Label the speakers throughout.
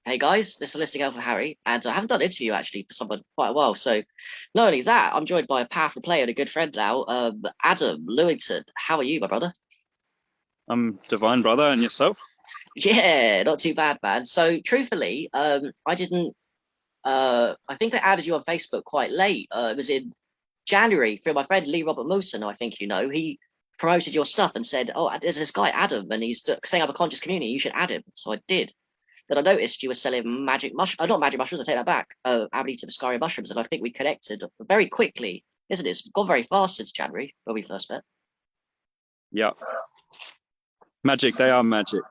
Speaker 1: Hey guys, this is Listing Alpha Harry, and I haven't done an interview actually for someone quite a while. So, not only that, I'm joined by a powerful player and a good friend now, Adam Lewington. How are you, my brother?
Speaker 2: I'm divine, brother, and yourself?
Speaker 1: Yeah, not too bad, man. So, truthfully, I didn't. I think I added you on Facebook quite late. It was in January through my friend Lee Robert Wilson, who I think you know. He promoted your stuff and said, "Oh, there's this guy Adam, and he's setting up a conscious community. You should add him." So I did. Then I noticed you were selling magic mush, not magic mushrooms. I take that back. Amanita Muscaria mushrooms, and I think we connected very quickly, isn't it? It's gone very fast since January when we first met.
Speaker 2: Yeah. Magic, they are magic.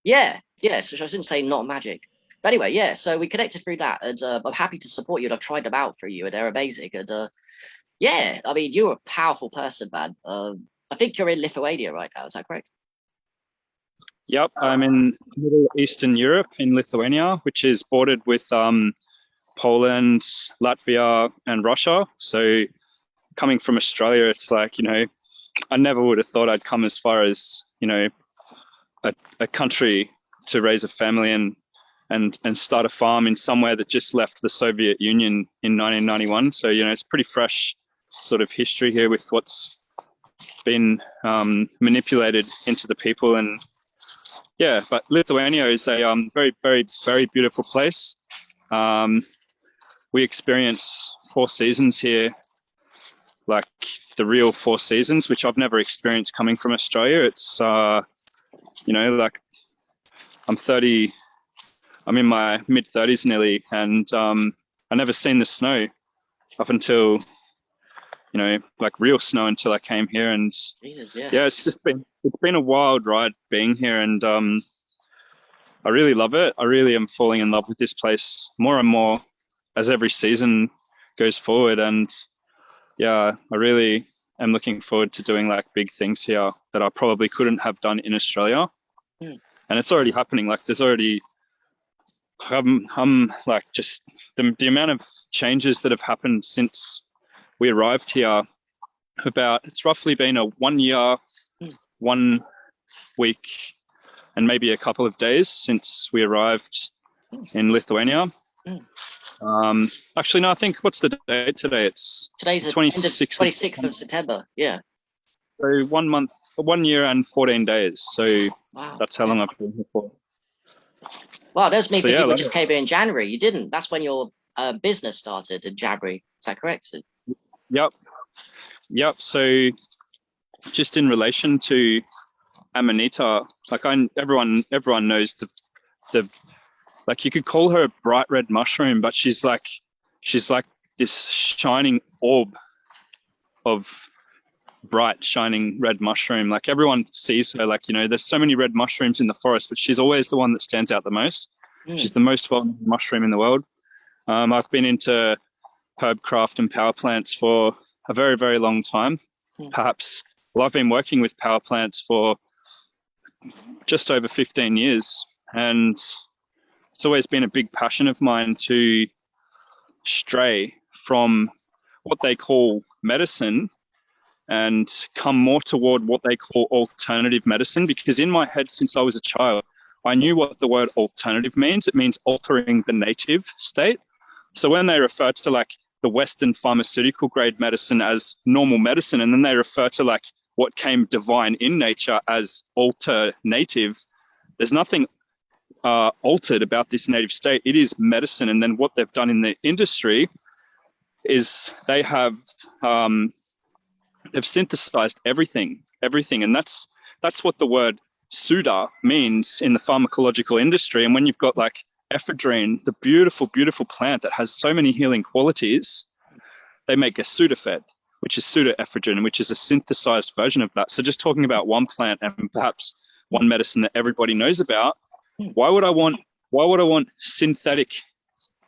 Speaker 1: Yeah, yeah. So I shouldn't say not magic. But anyway, yeah. So we connected through that, and I'm happy to support you. And I've tried them out for you, and they're amazing. And yeah, I mean, you're a powerful person, man. I think you're in Lithuania right now. Is that correct?
Speaker 2: Yep, I'm in Middle Eastern Europe in Lithuania, which is bordered with Poland, Latvia, and Russia. So coming from Australia, it's like, I never would have thought I'd come as far as, a country to raise a family and start a farm in somewhere that just left the Soviet Union in 1991. So, it's pretty fresh sort of history here with what's been manipulated into the people. And yeah, but Lithuania is a very, very, very beautiful place. We experience 4 seasons here, like the real 4 seasons, which I've never experienced coming from Australia. It's, like I'm 30, I'm in my mid 30s nearly, and I never seen the snow up until, like real snow until I came here. And
Speaker 1: Jesus, yeah.
Speaker 2: yeah, it's been a wild ride being here, and I really love it. I really am falling in love with this place more and more as every season goes forward. And yeah, I really am looking forward to doing like big things here that I probably couldn't have done in Australia.
Speaker 1: Hmm.
Speaker 2: And it's already happening. Like there's already, I'm like just the amount of changes that have happened since we arrived here. It's roughly been a 1 year, 1 week, and maybe a couple of days since we arrived in Lithuania. Actually, no, I think what's the date today? It's
Speaker 1: Today's the 26th of September. Yeah.
Speaker 2: So 1 month, 1 year and 14 days. So
Speaker 1: Wow.
Speaker 2: that's how long I've been here for.
Speaker 1: Wow, there's me
Speaker 2: So
Speaker 1: thinking
Speaker 2: yeah,
Speaker 1: we just came here in January. You didn't. That's when your business started in January. Is that correct?
Speaker 2: yep. So just in relation to Amanita, like everyone knows the like you could call her a bright red mushroom, but she's like this shining orb of bright shining red mushroom. Like everyone sees her, like, there's so many red mushrooms in the forest, but she's always the one that stands out the most. She's the most well-known mushroom in the world. I've been into herb craft and power plants for a very, very long time. I've been working with power plants for just over 15 years, and it's always been a big passion of mine to stray from what they call medicine and come more toward what they call alternative medicine. Because in my head, since I was a child, I knew what the word alternative means. It means altering the native state. So when they refer to like the Western pharmaceutical grade medicine as normal medicine, and then they refer to like what came divine in nature as alternative, there's nothing altered about this native state. It is medicine. And then what they've done in the industry is they have they've synthesized everything, and that's what the word Suda means in the pharmacological industry. And when you've got like ephedrine, the beautiful, beautiful plant that has so many healing qualities, they make a Sudafed, which is pseudoephedrine, which is a synthesized version of that. So just talking about one plant and perhaps one medicine that everybody knows about, why would I want synthetic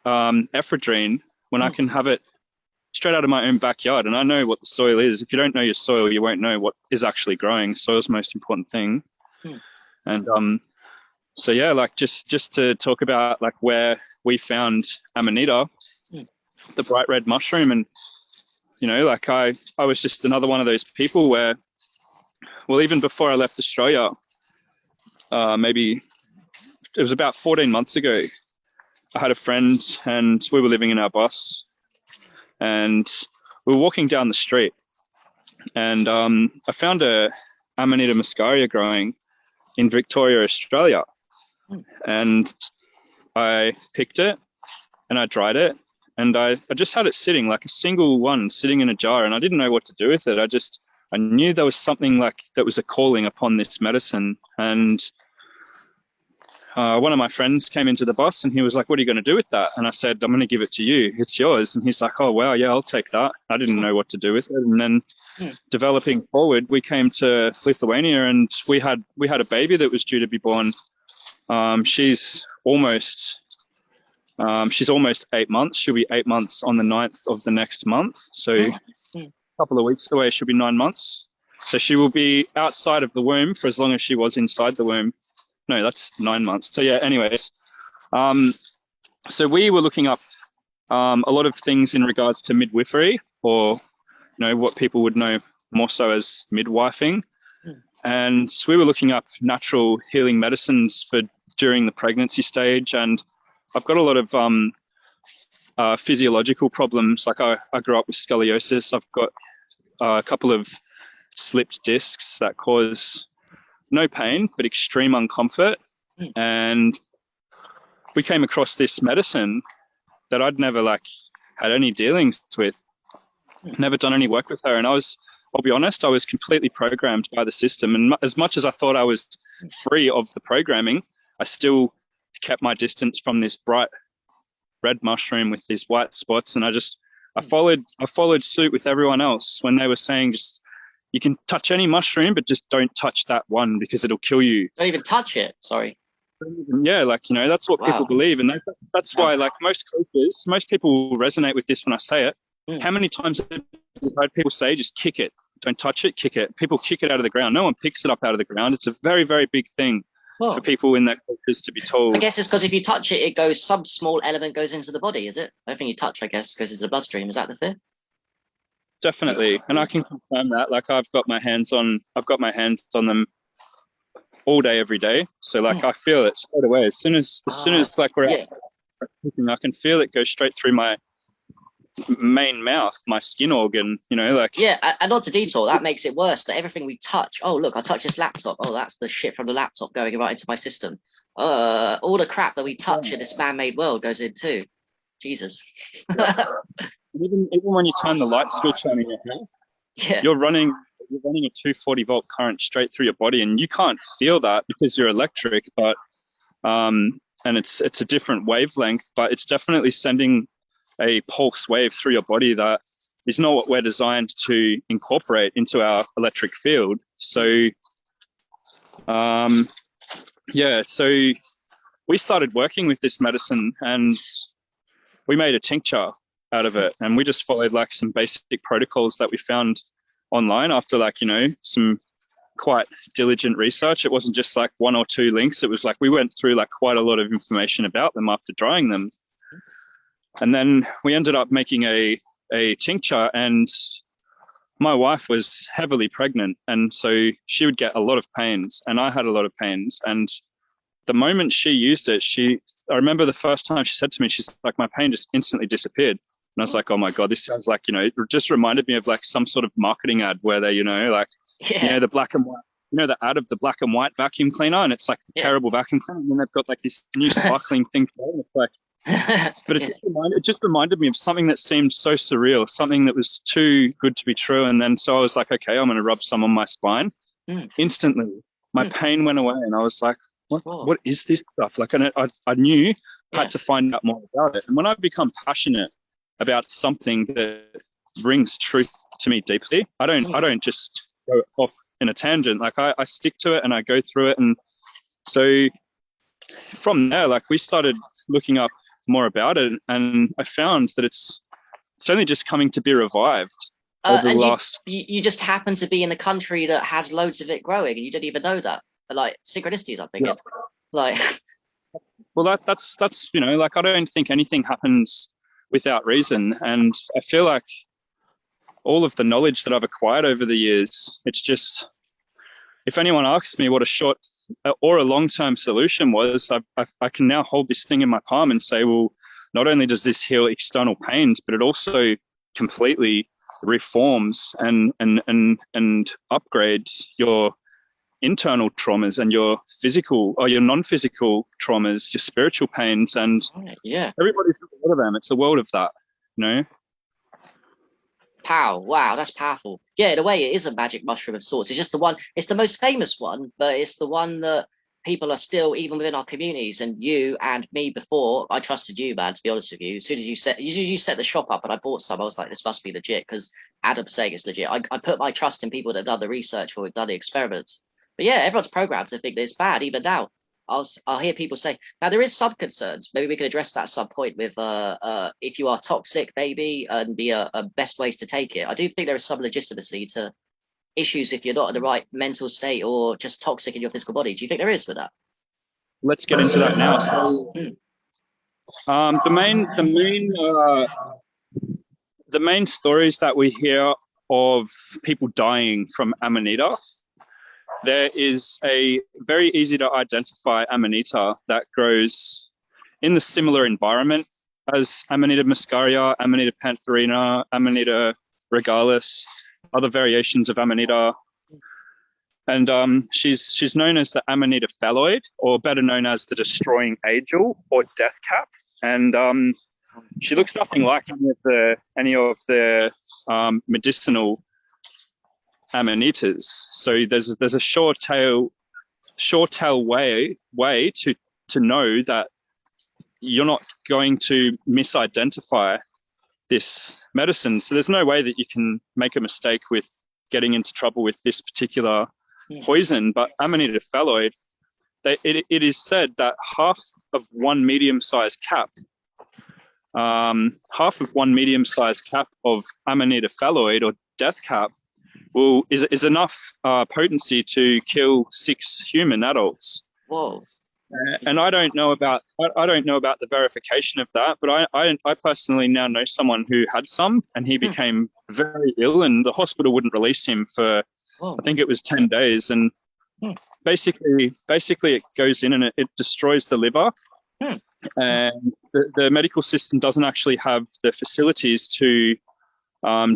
Speaker 2: ephedrine when I can have it straight out of my own backyard? And I know what the soil is. If you don't know your soil, you won't know what is actually growing. Soil's the most important thing. And so yeah, like just to talk about like where we found Amanita, the bright red mushroom, and like I was just another one of those people where, well, even before I left Australia, maybe it was about 14 months ago, I had a friend, and we were living in our bus, and we were walking down the street, and I found a Amanita muscaria growing in Victoria, Australia, and I picked it and I dried it, and I just had it sitting, like a single one sitting in a jar, and I didn't know what to do with it. I knew there was something like that was a calling upon this medicine. And one of my friends came into the bus and he was like, "What are you going to do with that?" And I said, "I'm going to give it to you. It's yours." And he's like, "Oh, wow, yeah, I'll take that." I didn't know what to do with it. And then developing forward, we came to Lithuania, and we had a baby that was due to be born. She's almost 8 months. She'll be 8 months on the 9th of the next month. So a couple of weeks away, she'll be 9 months. So she will be outside of the womb for as long as she was inside the womb. No, that's 9 months. So yeah, anyways. So we were looking up a lot of things in regards to midwifery, or, what people would know more so as midwifing. And we were looking up natural healing medicines for during the pregnancy stage. And I've got a lot of physiological problems. Like I grew up with scoliosis. I've got a couple of slipped discs that cause no pain, but extreme uncomfort. And we came across this medicine that I'd never had any dealings with, never done any work with her. And I'll be honest, I was completely programmed by the system. And as much as I thought I was free of the programming, I still kept my distance from this bright red mushroom with these white spots. And I followed suit with everyone else when they were saying, just, you can touch any mushroom, but just don't touch that one because it'll kill you.
Speaker 1: Don't even touch it. Sorry.
Speaker 2: Yeah, that's what people believe. And that's why, most coaches, most people will resonate with this when I say it. How many times have you heard people say, just kick it, don't touch it, kick it? People kick it out of the ground. No one picks it up out of the ground. It's a very, very big thing for people in their cultures to be told.
Speaker 1: I guess it's because if you touch it, it goes, some small element goes into the body, is it? Everything you touch, I guess, goes into the bloodstream. Is that the thing?
Speaker 2: Definitely. And I can confirm that. I've got my hands on them all day, every day. So I feel it straight away. As soon as we're out cooking, I can feel it go straight through my main mouth, my skin organ,
Speaker 1: Yeah, and not to detour, that makes it worse. That everything we touch, oh look, I touch this laptop, oh that's the shit from the laptop going right into my system. All the crap that we touch in this man-made world goes in too. Jesus.
Speaker 2: even when you turn the light switch on in your house, you're running a 240 volt current straight through your body, and you can't feel that because you're electric, but and it's a different wavelength, but it's definitely sending a pulse wave through your body that is not what we're designed to incorporate into our electric field. So so we started working with this medicine, and we made a tincture out of it, and we just followed some basic protocols that we found online after some quite diligent research. It wasn't just one or two links. It was we went through quite a lot of information about them after drying them. And then we ended up making a tincture, and my wife was heavily pregnant, and so she would get a lot of pains, and I had a lot of pains. And the moment she used it, I remember the first time she said to me, she's like, my pain just instantly disappeared. And I was like, oh my God, this sounds it just reminded me of some sort of marketing ad where they, the black and white, the ad of the black and white vacuum cleaner, and it's the terrible vacuum cleaner, and then they've got this new sparkling thing, and it's but it just reminded me of something that seemed so surreal, something that was too good to be true. And then so I was like, okay, I'm going to rub some on my spine. Instantly, my pain went away, and I was like, what is this stuff? And I knew I had to find out more about it. And when I become passionate about something that brings truth to me deeply, I don't just go off in a tangent. I stick to it and I go through it. And so from there, we started looking up more about it, and I found that it's only just coming to be revived over the last.
Speaker 1: You just happen to be in a country that has loads of it growing, and you didn't even know that. Synchronicities, I think.
Speaker 2: Well, that's I don't think anything happens without reason, and I feel like all of the knowledge that I've acquired over the years, it's just, if anyone asks me what a short or a long-term solution was I can now hold this thing in my palm and say, well, not only does this heal external pains, but it also completely reforms and upgrades your internal traumas and your physical or your non-physical traumas, your spiritual pains, and everybody's got a lot of them. It's a world of that, you know.
Speaker 1: Pow! Wow, that's powerful. Yeah, in a way, it is a magic mushroom of sorts. It's just the one. It's the most famous one, but it's the one that people are still, even within our communities. And you and me before, I trusted you, man. To be honest with you, as soon as you set the shop up and I bought some, I was like, this must be legit because Adam's saying it's legit. I put my trust in people that have done the research or have done the experiments. But yeah, everyone's programmed to think that it's bad. Even now, I'll hear people say, now there is some concerns. Maybe we can address that at some point with if you are toxic, maybe, and the best ways to take it. I do think there is some legitimacy to issues if you're not in the right mental state or just toxic in your physical body. Do you think there is with that?
Speaker 2: Let's get into that now. So, the main stories that we hear of people dying from Amanita. There is a very easy to identify Amanita that grows in the similar environment as Amanita muscaria, Amanita pantherina, Amanita regalis, other variations of Amanita. And she's known as the Amanita phalloid, or better known as the destroying angel or death cap. And she looks nothing like any of the medicinal Amanitas. So there's a sure tail way to know that you're not going to misidentify this medicine. So there's no way that you can make a mistake with getting into trouble with this particular poison. But Amanita phalloid, it is said that half of one medium-sized cap of Amanita phalloid or death cap is enough potency to kill 6 human adults.
Speaker 1: Whoa!
Speaker 2: And I don't know about the verification of that, but I personally now know someone who had some, and he became very ill, and the hospital wouldn't release him for I think it was 10 days, and basically it goes in and it destroys the liver, and the medical system doesn't actually have the facilities to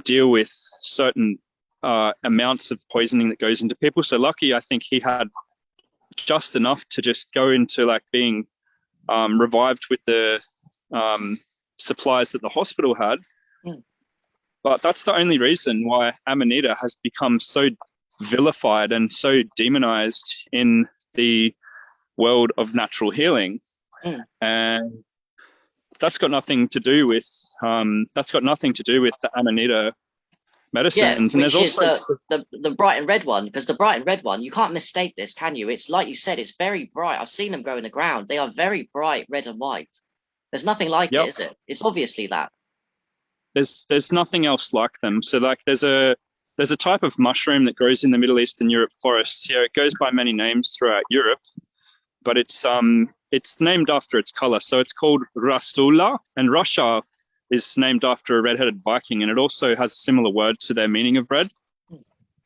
Speaker 2: deal with certain amounts of poisoning that goes into people. So lucky, I think he had just enough to just go into like being revived with the supplies that the hospital had. But that's the only reason why Amanita has become so vilified and so demonized in the world of natural healing. And that's got nothing to do with the Amanita medicines.
Speaker 1: Yeah,
Speaker 2: and
Speaker 1: which
Speaker 2: there's
Speaker 1: is
Speaker 2: also
Speaker 1: the bright and red one, because the bright and red one, you can't mistake this, can you? It's like you said, it's very bright. I've seen them grow in the ground. They are very bright red and white. There's nothing like it, is it? It's obviously that.
Speaker 2: There's nothing else like them. So like there's a type of mushroom that grows in the Middle East and Europe forests. Yeah, it goes by many names throughout Europe, but it's named after its color. So it's called Rasula, and Russia is named after a red-headed Viking, and it also has a similar word to their meaning of red.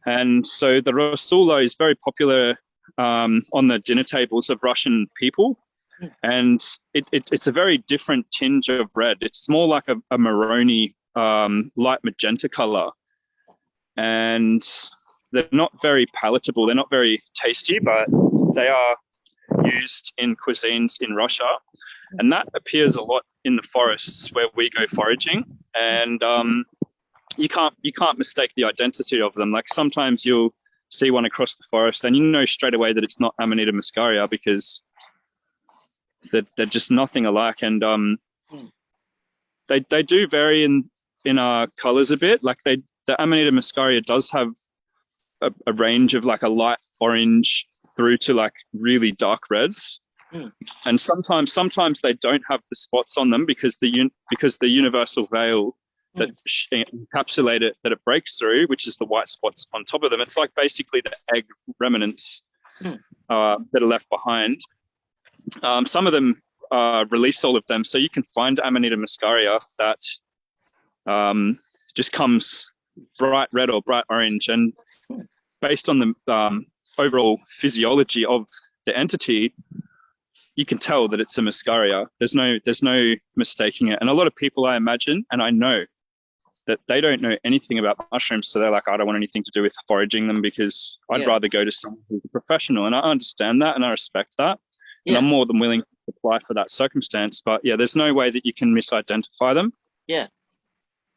Speaker 2: And so the Rasula is very popular on the dinner tables of Russian people, and it's a very different tinge of red. It's more like a maroni, light magenta color, and they're not very palatable. They're not very tasty, but they are used in cuisines in Russia, and that appears a lot in the forests where we go foraging. And you can't mistake the identity of them. Like sometimes you'll see one across the forest and you know straight away that it's not Amanita muscaria because they're just nothing alike. And they do vary in colors a bit. Like the Amanita muscaria does have a range of like a light orange through to like really dark reds. And sometimes they don't have the spots on them because the universal veil that encapsulate it, that it breaks through, which is the white spots on top of them. It's like basically the egg remnants that are left behind. Some of them release all of them, so you can find Amanita muscaria that just comes bright red or bright orange, and based on the overall physiology of the entity, you can tell that it's a Muscaria. There's no mistaking it. And a lot of people, I imagine, and I know that they don't know anything about mushrooms, so they're like, I don't want anything to do with foraging them because I'd rather go to someone who's a professional. And I understand that and I respect that. And I'm more than willing to apply for that circumstance. But yeah, there's no way that you can misidentify them.
Speaker 1: Yeah.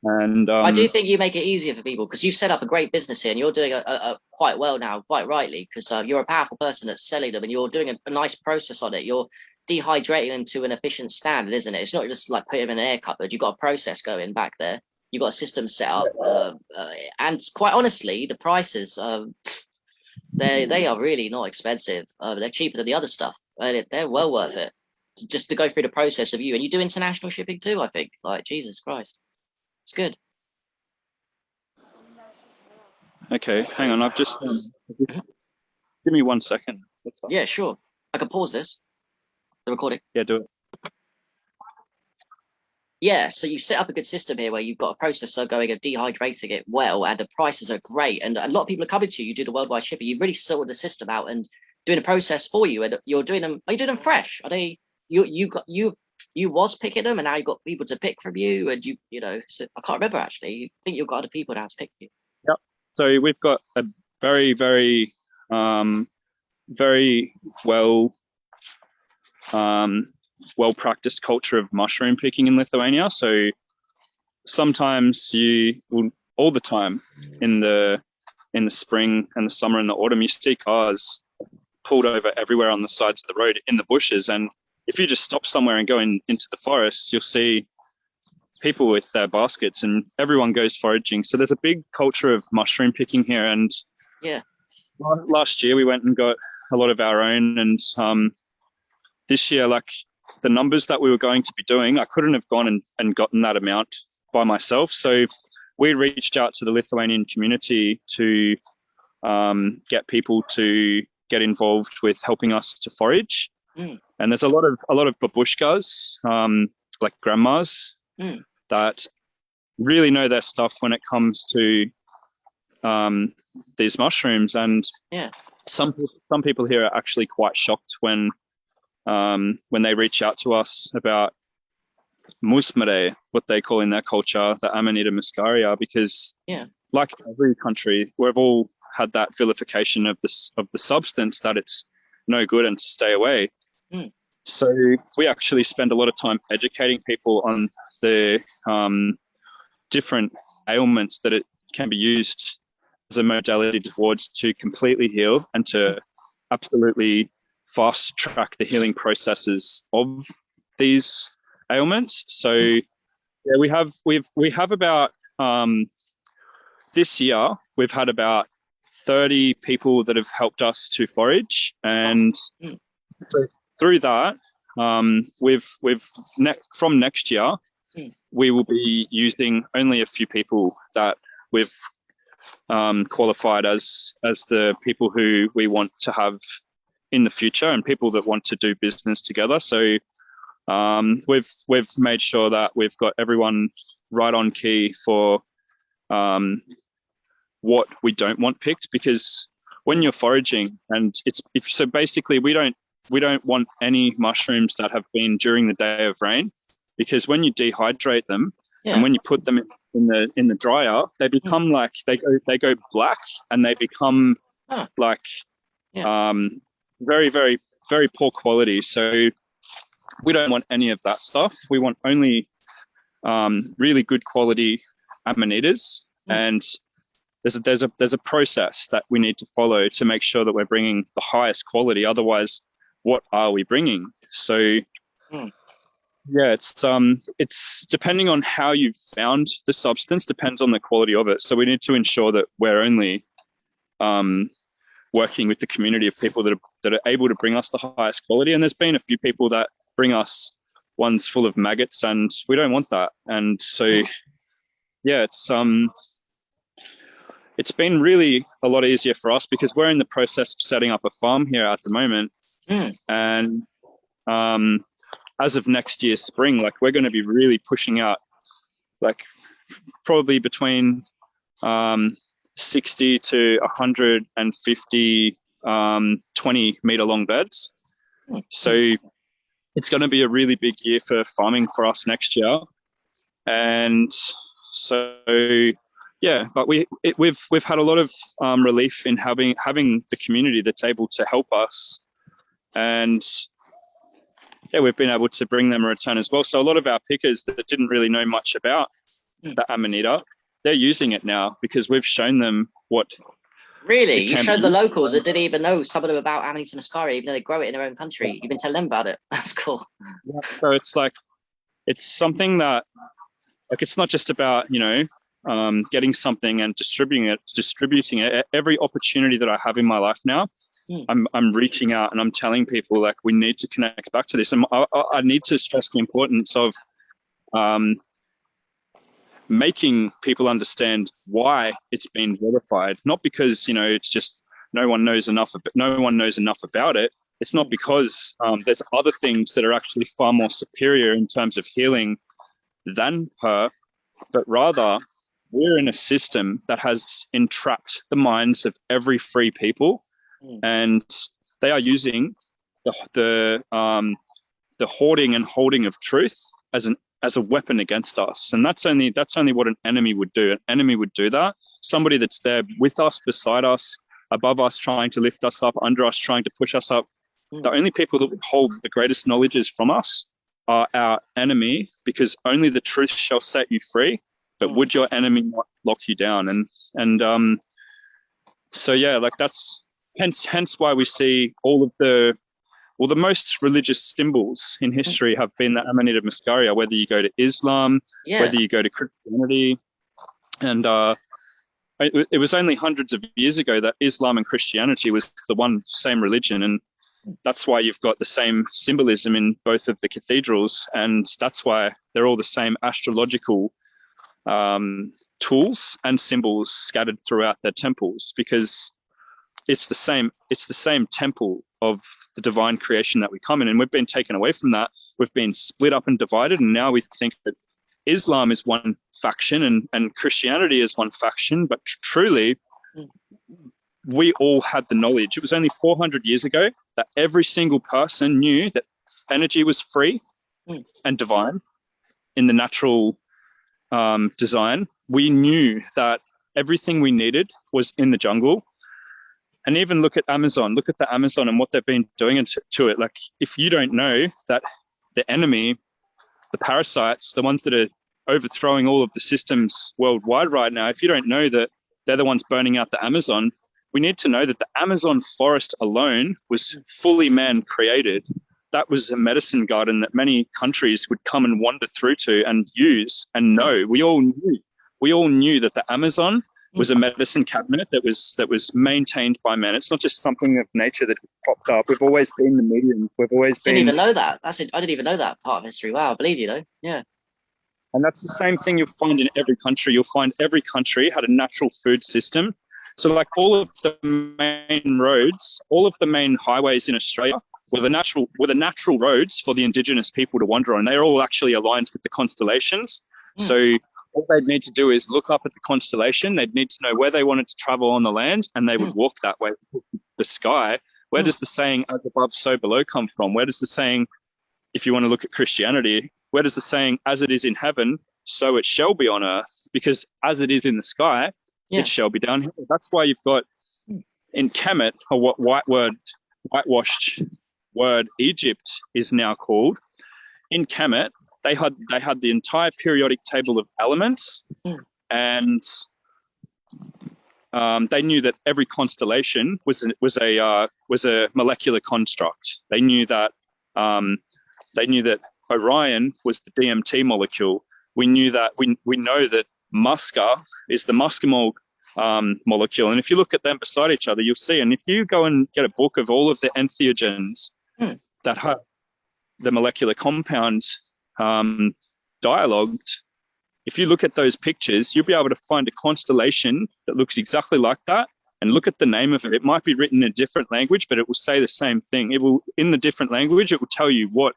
Speaker 2: And
Speaker 1: I do think you make it easier for people because you've set up a great business here and you're doing a quite well now, quite rightly, because you're a powerful person that's selling them and you're doing a nice process on it. You're dehydrating them to an efficient standard, isn't it? It's not just like put them in an air cupboard. You've got a process going back there. You've got a system set up. And quite honestly, the prices, they are really not expensive. They're cheaper than the other stuff. They're well worth it just to go through the process of you. And you do international shipping too, I think. Like, Jesus Christ. It's good.
Speaker 2: Okay, hang on. I've just give me 1 second.
Speaker 1: Yeah, sure. I can pause this, the recording.
Speaker 2: Yeah, do it.
Speaker 1: Yeah, so you set up a good system here where you've got a processor going and dehydrating it well, and the prices are great. And a lot of people are coming to you. You do the worldwide shipping. You've really sorted the system out and doing a process for you. And you're doing them. Are you doing them fresh? Are they? You was picking them, and now you've got people to pick from you. And you know, so I can't remember actually. You think you've got other people now to pick you?
Speaker 2: Yep. So we've got a very, very, very well-practiced culture of mushroom picking in Lithuania. So sometimes all the time in the spring and the summer and the autumn, you see cars pulled over everywhere on the sides of the road in the bushes. And if you just stop somewhere and go into the forest, you'll see people with their baskets and everyone goes foraging. So there's a big culture of mushroom picking here. And last year we went and got a lot of our own. And this year, like the numbers that we were going to be doing, I couldn't have gone and gotten that amount by myself. So we reached out to the Lithuanian community to get people to get involved with helping us to forage. And there's a lot of babushkas, like grandmas, that really know their stuff when it comes to these mushrooms. And some people here are actually quite shocked when they reach out to us about musmare, what they call in their culture the Amanita muscaria, because like every country, we've all had that vilification of the substance that it's no good and to stay away. So we actually spend a lot of time educating people on the different ailments that it can be used as a modality towards to completely heal and to absolutely fast track the healing processes of these ailments. So yeah, we have about this year we've had about 30 people that have helped us to forage, and so through that, from next year, we will be using only a few people that we've qualified as the people who we want to have in the future and people that want to do business together. So we've made sure that we've got everyone right on key for what we don't want picked, because when you're foraging, and so basically we don't want any mushrooms that have been during the day of rain, because when you dehydrate them and when you put them in the dryer, they become like they go black and they become like very, very, very poor quality. So we don't want any of that stuff. We want only really good quality amanitas, and there's a process that we need to follow to make sure that we're bringing the highest quality. Otherwise, what are we bringing? So yeah, it's depending on how you've found the substance, depends on the quality of it. So we need to ensure that we're only working with the community of people that are able to bring us the highest quality. And there's been a few people that bring us ones full of maggots, and we don't want that. And so yeah, it's been really a lot easier for us because we're in the process of setting up a farm here at the moment. And as of next year's spring, like we're going to be really pushing out like probably between 60 to 150 20-meter long beds. So it's going to be a really big year for farming for us next year. And so, yeah, but we've had a lot of relief in having the community that's able to help us. And yeah, we've been able to bring them a return as well. So a lot of our pickers that didn't really know much about the Amanita, they're using it now because we've shown them what.
Speaker 1: Really? You showed the locals that didn't even know, some of them, about Amanita muscaria, even though they grow it in their own country. You've been telling them about it. That's cool.
Speaker 2: Yeah, so it's like, it's something that, like, it's not just about, getting something and distributing it. Every opportunity that I have in my life now, I'm reaching out and I'm telling people, like, we need to connect back to this. And I need to stress the importance of making people understand why it's been vilified. Not because, it's just no one knows enough about it. It's not because there's other things that are actually far more superior in terms of healing than her, but rather we're in a system that has entrapped the minds of every free people, and they are using the hoarding and holding of truth as a weapon against us. And that's only what an enemy would do. An enemy would do that. Somebody that's there with us, beside us, above us, trying to lift us up, under us, trying to push us up. The only people that would hold the greatest knowledges from us are our enemy, because only the truth shall set you free. But would your enemy not lock you down? And so yeah, like that's hence why we see all of the most religious symbols in history have been the Amanita muscaria, whether you go to Islam, whether you go to Christianity. And it was only hundreds of years ago that Islam and Christianity was the one same religion. And that's why you've got the same symbolism in both of the cathedrals. And that's why they're all the same astrological tools and symbols scattered throughout their temples, because it's the same temple of the divine creation that we come in. And we've been taken away from that. We've been split up and divided. And now we think that Islam is one faction and Christianity is one faction. But truly, we all had the knowledge. It was only 400 years ago that every single person knew that energy was free and divine in the natural design. We knew that everything we needed was in the jungle. And even look at the Amazon and what they've been doing to it. Like, if you don't know that the enemy, the parasites, the ones that are overthrowing all of the systems worldwide right now, if you don't know that they're the ones burning out the Amazon, we need to know that the Amazon forest alone was fully man-created. That was a medicine garden that many countries would come and wander through to and use and know. We all knew that the Amazon was a medicine cabinet that was maintained by man. It's not just something of nature that popped up. We've always been the medium. We've always been.
Speaker 1: Didn't even know that. I didn't even know that part of history. Wow, I believe you, though. Yeah.
Speaker 2: And that's the same thing you'll find in every country. You'll find every country had a natural food system. So like all of the main roads, all of the main highways in Australia were the natural roads for the indigenous people to wander on. They're all actually aligned with the constellations. So all they'd need to do is look up at the constellation. They'd need to know where they wanted to travel on the land, and they would walk that way. The sky, where does the saying, as above, so below, come from? Where does the saying, if you want to look at Christianity, where does the saying, as it is in heaven, so it shall be on earth? Because as it is in the sky, it shall be down here. That's why you've got in Kemet, or what whitewashed word Egypt is now called. In Kemet, they had the entire periodic table of elements, and they knew that every constellation was a molecular construct. They knew that Orion was the DMT molecule. We knew that we know that Musca is the muscimol molecule. And if you look at them beside each other, you'll see. And if you go and get a book of all of the entheogens that have the molecular compounds dialogued, if you look at those pictures, you'll be able to find a constellation that looks exactly like that, and look at the name of it. It might be written in a different language, but it will say the same thing. It will, in the different language, it will tell you what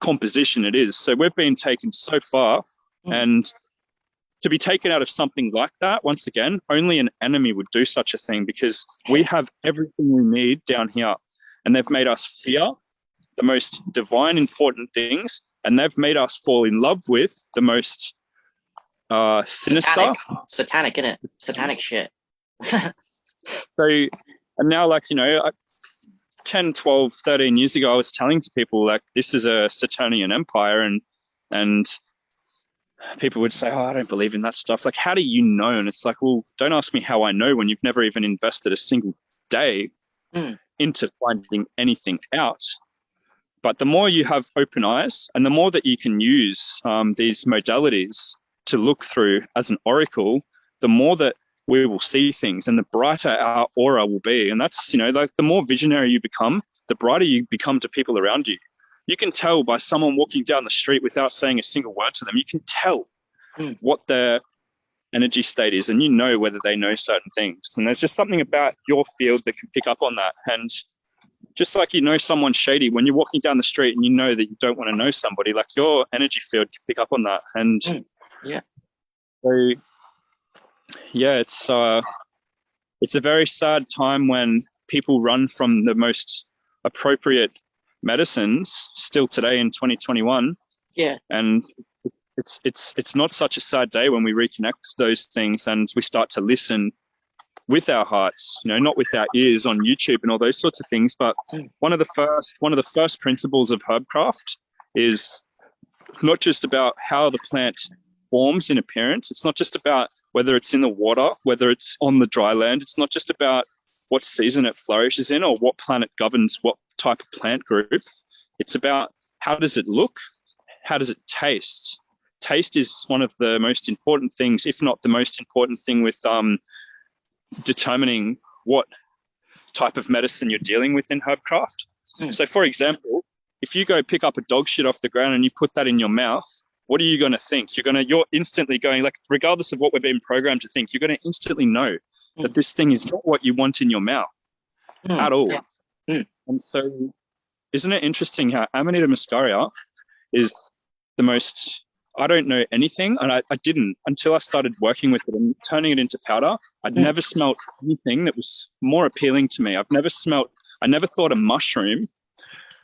Speaker 2: composition it is. So we've been taken so far, and to be taken out of something like that, once again, only an enemy would do such a thing, because we have everything we need down here, and they've made us fear the most divine, important things, and they've made us fall in love with the most sinister.
Speaker 1: Satanic, innit? Satanic shit.
Speaker 2: So, and now, like, 10, 12, 13 years ago, I was telling to people, like, this is a Saturnian empire, and people would say, oh, I don't believe in that stuff. Like, how do you know? And it's like, well, don't ask me how I know when you've never even invested a single day into finding anything out. But the more you have open eyes, and the more that you can use these modalities to look through as an oracle, the more that we will see things, and the brighter our aura will be. And that's, like, the more visionary you become, the brighter you become to people around you. You can tell by someone walking down the street without saying a single word to them. You can tell what their energy state is, and whether they know certain things. And there's just something about your field that can pick up on that. And just like someone's shady, when you're walking down the street and you know that you don't want to know somebody, like, your energy field can pick up on that. And so, yeah, it's a very sad time when people run from the most appropriate medicines still today in 2021.
Speaker 1: Yeah.
Speaker 2: And it's not such a sad day when we reconnect those things and we start to listen with our hearts, not with our ears on YouTube and all those sorts of things. But one of the first principles of herbcraft is not just about how the plant forms in appearance. It's not just about whether it's in the water, whether it's on the dry land. It's not just about what season it flourishes in or what planet governs what type of plant group. It's about how does it look? How does it taste? Taste is one of the most important things, if not the most important thing, with determining what type of medicine you're dealing with in herbcraft. So, for example, if you go pick up a dog shit off the ground and you put that in your mouth, what are you going to think? You're instantly going, like, regardless of what we're being programmed to think, you're going to instantly know that this thing is not what you want in your mouth at all. And so, isn't it interesting how Amanita muscaria is the most, I don't know anything, and I didn't until I started working with it and turning it into powder. I'd never smelt anything that was more appealing to me. I never thought a mushroom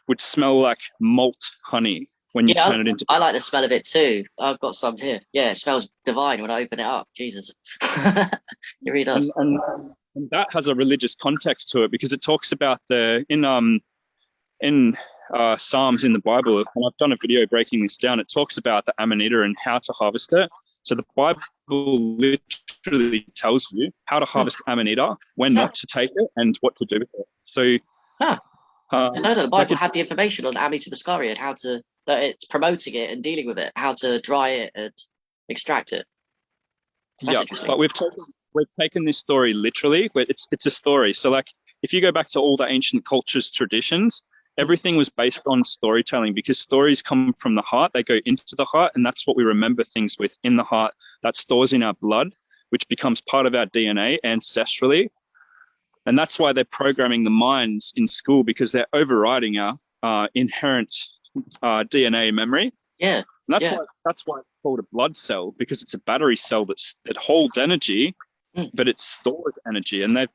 Speaker 2: would smell like malt honey when you turn it into powder.
Speaker 1: I like the smell of it too. I've got some here. Yeah, it smells divine when I open it up. Jesus. It really does.
Speaker 2: And that has a religious context to it, because it talks about in Psalms in the Bible, and I've done a video breaking this down, it talks about the Amanita and how to harvest it. So the Bible literally tells you how to harvest Amanita, when not to take it, and what to do with it. So
Speaker 1: the Bible had the information on Amanita muscaria and how to, that it's promoting it and dealing with it, how to dry it and extract it. That's interesting.
Speaker 2: But we've taken this story literally. It's a story. So, like, if you go back to all the ancient cultures, traditions, everything was based on storytelling, because stories come from the heart. They go into the heart, and that's what we remember things with, in the heart. That stores in our blood, which becomes part of our DNA ancestrally. And that's why they're programming the minds in school, because they're overriding our inherent DNA memory.
Speaker 1: Yeah.
Speaker 2: And that's why it's called a blood cell, because it's a battery cell that holds energy, but it stores energy. And they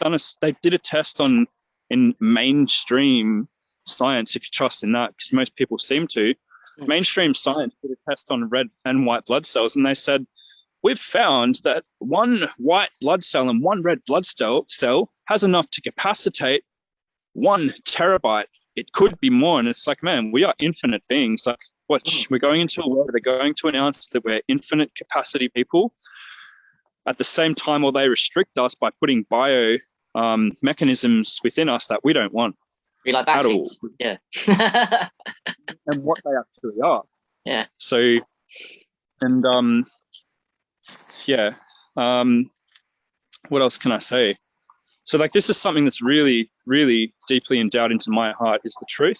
Speaker 2: did a test in mainstream science, if you trust in that, because most people seem to. Mainstream science did a test on red and white blood cells, and they said, we've found that one white blood cell and one red blood cell has enough to capacitate 1 terabyte. It could be more. And it's like, man, we are infinite beings. Like, we're going into a world, they're going to announce that we're infinite capacity people. At the same time, or they restrict us by putting bio mechanisms within us that we don't want.
Speaker 1: Be like vaccines. Yeah.
Speaker 2: And what they actually are.
Speaker 1: Yeah.
Speaker 2: So, and what else can I say? So, like, this is something that's really, really deeply endowed into my heart, is the truth.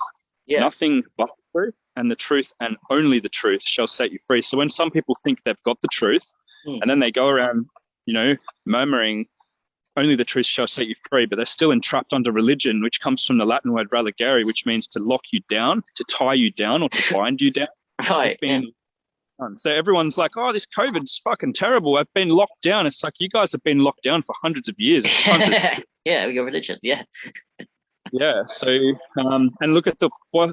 Speaker 2: Yeah. Nothing but the truth, and the truth and only the truth shall set you free. So when some people think they've got the truth, and then they go around, murmuring, only the truth shall set you free, but they're still entrapped under religion, which comes from the Latin word religare, which means to lock you down, to tie you down, or to bind you down.
Speaker 1: Right.
Speaker 2: So everyone's like, oh, this COVID's fucking terrible. I've been locked down. It's like, you guys have been locked down for hundreds of years. It's time to...
Speaker 1: Yeah, your religion. Yeah.
Speaker 2: Yeah. So, and look at the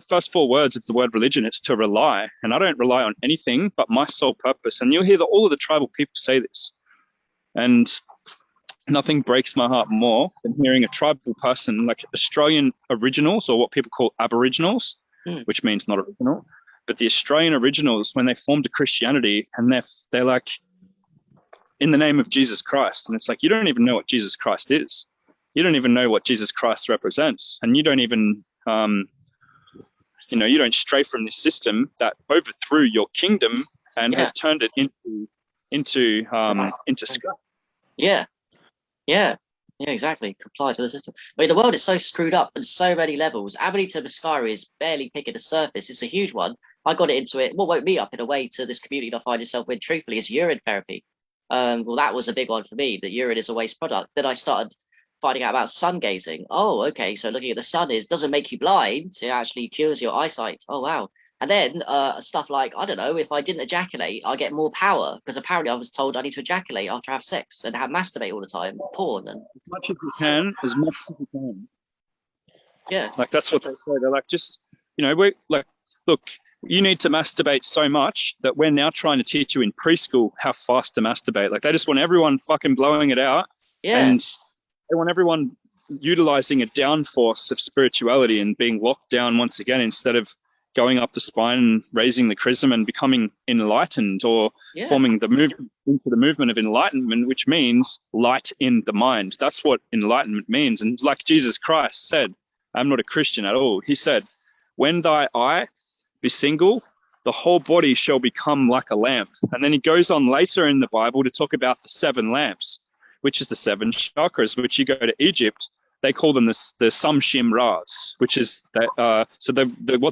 Speaker 2: first four words of the word religion. It's to rely. And I don't rely on anything but my sole purpose. And you'll hear all of the tribal people say this. And nothing breaks my heart more than hearing a tribal person like Australian Originals, or what people call Aboriginals, which means not original, but the Australian Originals, when they formed a Christianity, and they're like, in the name of Jesus Christ. And it's like, you don't even know what Jesus Christ is. You don't even know what Jesus Christ represents. And you don't even, you don't stray from this system that overthrew your kingdom and has turned it into scrap.
Speaker 1: Yeah. Yeah. Yeah, exactly. Complies with the system. I mean, the world is so screwed up on so many levels. Amanita Muscaria is barely picking the surface. It's a huge one. I got into it. What woke me up in a way to this community I find yourself with, truthfully, is urine therapy. Well, that was a big one for me, that urine is a waste product. Then I started finding out about sun gazing. Oh, okay. So looking at the sun doesn't make you blind. It actually cures your eyesight. Oh, wow. And then stuff like, I don't know, if I didn't ejaculate, I get more power, because apparently I was told I need to ejaculate after I have sex and have masturbate all the time, porn. And
Speaker 2: as much as you can, as much as you can.
Speaker 1: Yeah.
Speaker 2: Like, that's what they say. They're like, just, we're like, look, you need to masturbate so much that we're now trying to teach you in preschool how fast to masturbate. Like, they just want everyone fucking blowing it out.
Speaker 1: Yeah.
Speaker 2: And they want everyone utilizing a downforce of spirituality and being locked down once again, instead of going up the spine and raising the chrism and becoming enlightened, or forming the movement into the movement of enlightenment, which means light in the mind. That's what enlightenment means. And like Jesus Christ said, I'm not a Christian at all. He said, when thy eye be single, the whole body shall become like a lamp. And then he goes on later in the Bible to talk about the 7 lamps, which is the 7 chakras, which you go to Egypt, they call them the Samshim Ras, which is what